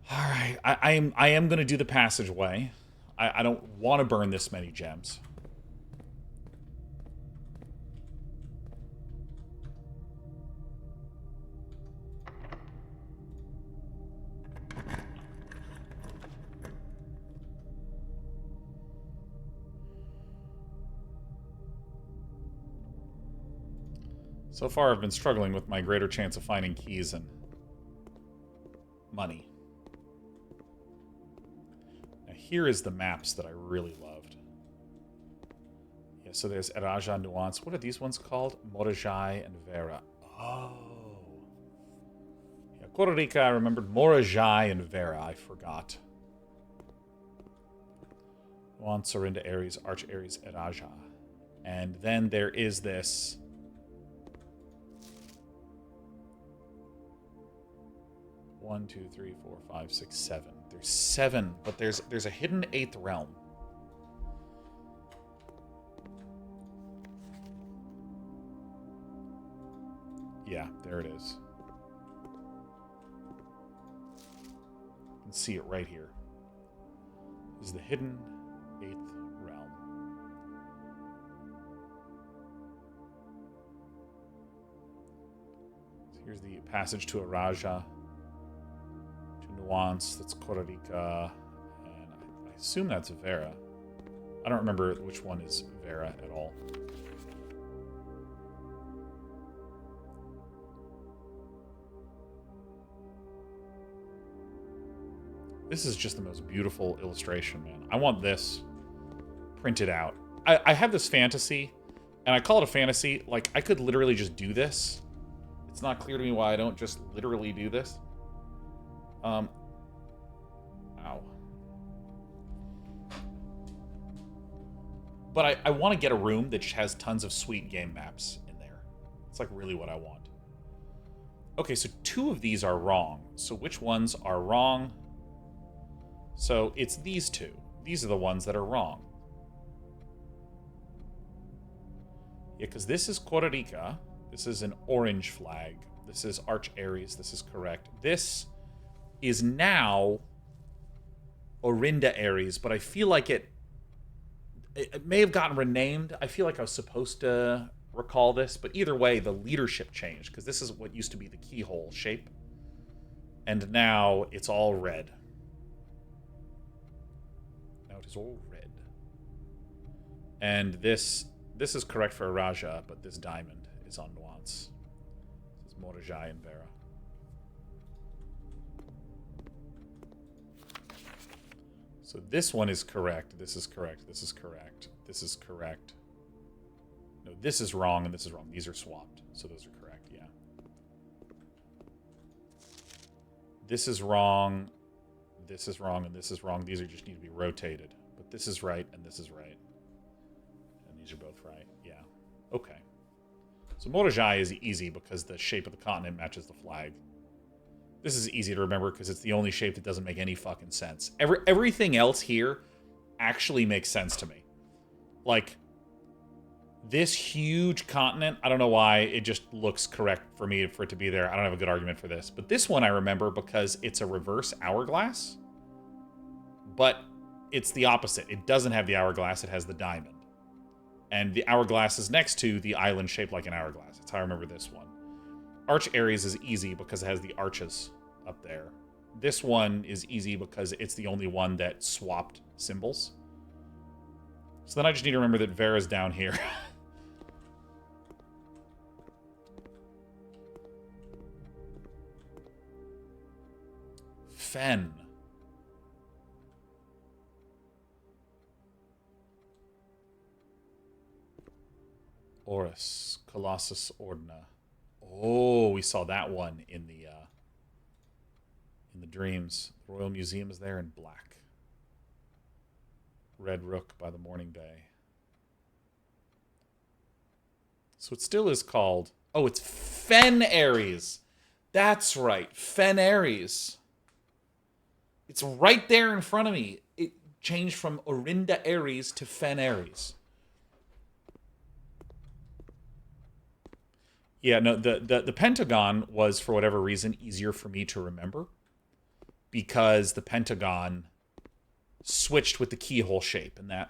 All right, I am going to do the passageway. I don't want to burn this many gems. So far, I've been struggling with my greater chance of finding keys and money. Now, here is the maps that I really loved. Yeah, so there's Eraja Nuance. What are these ones called? Morajai and Vera. Oh. Yeah, Costa Rica, I remembered. Morajai and Vera, I forgot. Nuance are into Aries, Arch Aries, Eraja. And then there is this... 1, 2, 3, 4, 5, 6, 7. There's 7, but there's a hidden 8th realm. Yeah, there it is. You can see it right here. This is the hidden 8th realm. So here's the passage to Eraja. Nuance, that's Costa Rica, and I assume that's Vera. I don't remember which one is Vera at all. This is just the most beautiful illustration, man. I want this printed out. I have this fantasy, and I call it a fantasy. Like, I could literally just do this. It's not clear to me why I don't just literally do this. Ow. But I want to get a room that just has tons of sweet game maps in there. It's like really what I want. Okay, so 2 of these are wrong. So which ones are wrong? So it's these 2. These are the ones that are wrong. Yeah, because this is Costa Rica. This is an orange flag. This is Arch Aries. This is correct. This is now Orinda Aries, but I feel like it may have gotten renamed. I feel like I was supposed to recall this, but either way, the leadership changed, because this is what used to be the keyhole shape. And now it's all red. Now it is all red. And this is correct for Raja, but this diamond is on nuance. This is Morajai and Vera. So this one is correct. This is correct. This is correct. This is correct. No, this is wrong and this is wrong. These are swapped. So those are correct, yeah. This is wrong. This is wrong and this is wrong. These are just need to be rotated. But this is right and this is right. And these are both right. Yeah. Okay. So Morajai is easy because the shape of the continent matches the flag. This is easy to remember because it's the only shape that doesn't make any fucking sense. Everything else here actually makes sense to me. Like, this huge continent, I don't know why, it just looks correct for me for it to be there. I don't have a good argument for this. But this one I remember because it's a reverse hourglass. But it's the opposite. It doesn't have the hourglass, it has the diamond. And the hourglass is next to the island shaped like an hourglass. That's how I remember this one. Arch Aries is easy because it has the arches up there. This one is easy because it's the only one that swapped symbols. So then I just need to remember that Vera's down here. Fen. Horus. Colossus Ordina. Oh, we saw that one in the dreams. The Royal Museum is there in black. Red Rook by the Morning Bay. So it still is called... Oh, it's Fen Aries. That's right. Fen Aries. It's right there in front of me. It changed from Orinda Aries to Fen Aries. Yeah, no, the Pentagon was, for whatever reason, easier for me to remember. Because the Pentagon switched with the keyhole shape and that.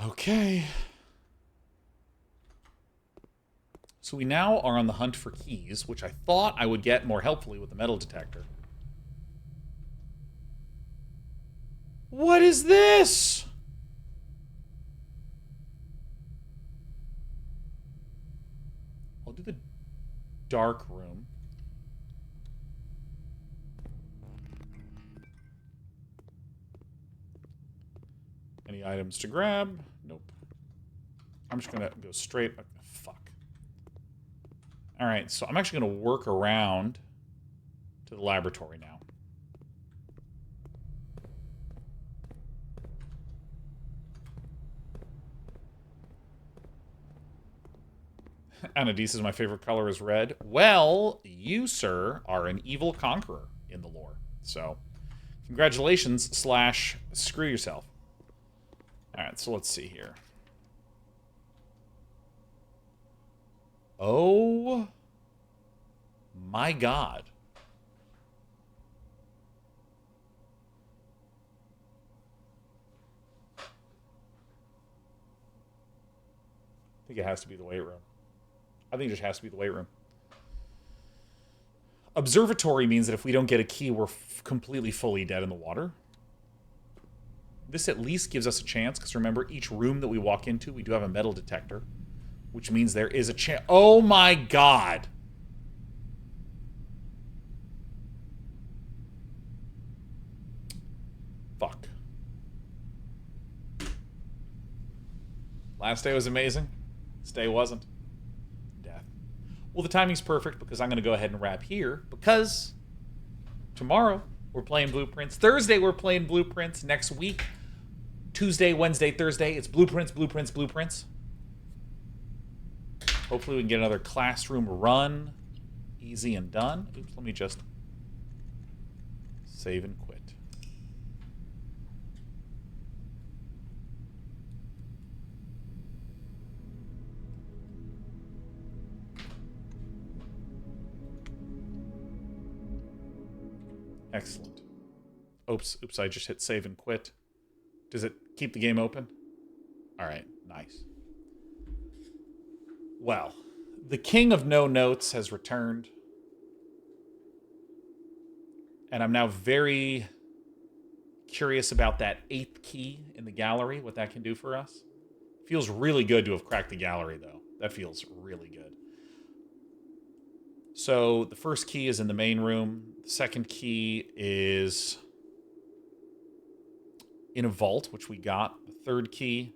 Okay. So we now are on the hunt for keys, which I thought I would get more helpfully with the metal detector. What is this? I'll do the dark room. Any items to grab? Nope. I'm just gonna go straight. Fuck. Alright, so I'm actually going to work around to the laboratory now. Anadis says my favorite color is red. Well, you, sir, are an evil conqueror in the lore. So, congratulations / screw yourself. Alright, so let's see here. Oh my god. I think it has to be the weight room. I think it just has to be the weight room. Observatory means that if we don't get a key, we're completely fully dead in the water. This at least gives us a chance, because remember, each room that we walk into, we do have a metal detector. Which means there is a chance. Oh my god! Fuck. Last day was amazing. This day wasn't. Death. Well, the timing's perfect because I'm going to go ahead and wrap here because tomorrow we're playing Blueprints. Thursday we're playing Blueprints. Next week, Tuesday, Wednesday, Thursday, it's Blueprints, Blueprints, Blueprints. Hopefully we can get another classroom run. Easy and done. Oops, let me just save and quit. Excellent. Oops, I just hit save and quit. Does it keep the game open? All right, nice. Well, the king of no notes has returned. And I'm now very curious about that 8th key in the gallery, what that can do for us. Feels really good to have cracked the gallery, though. That feels really good. So the first key is in the main room. The second key is in a vault, which we got. The third key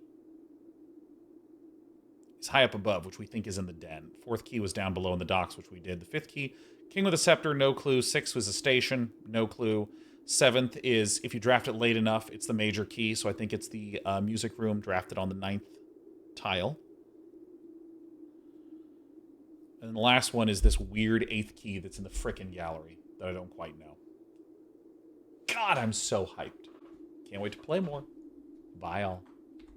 is high up above, which we think is in the den. Fourth key was down below in the docks, which we did. The fifth key, king with a scepter, no clue. Sixth was a station, no clue. Seventh is, if you draft it late enough, it's the major key. So I think it's the music room drafted on the 9th tile. And the last one is this weird 8th key that's in the frickin' gallery that I don't quite know. God, I'm so hyped. Can't wait to play more. Bye, all.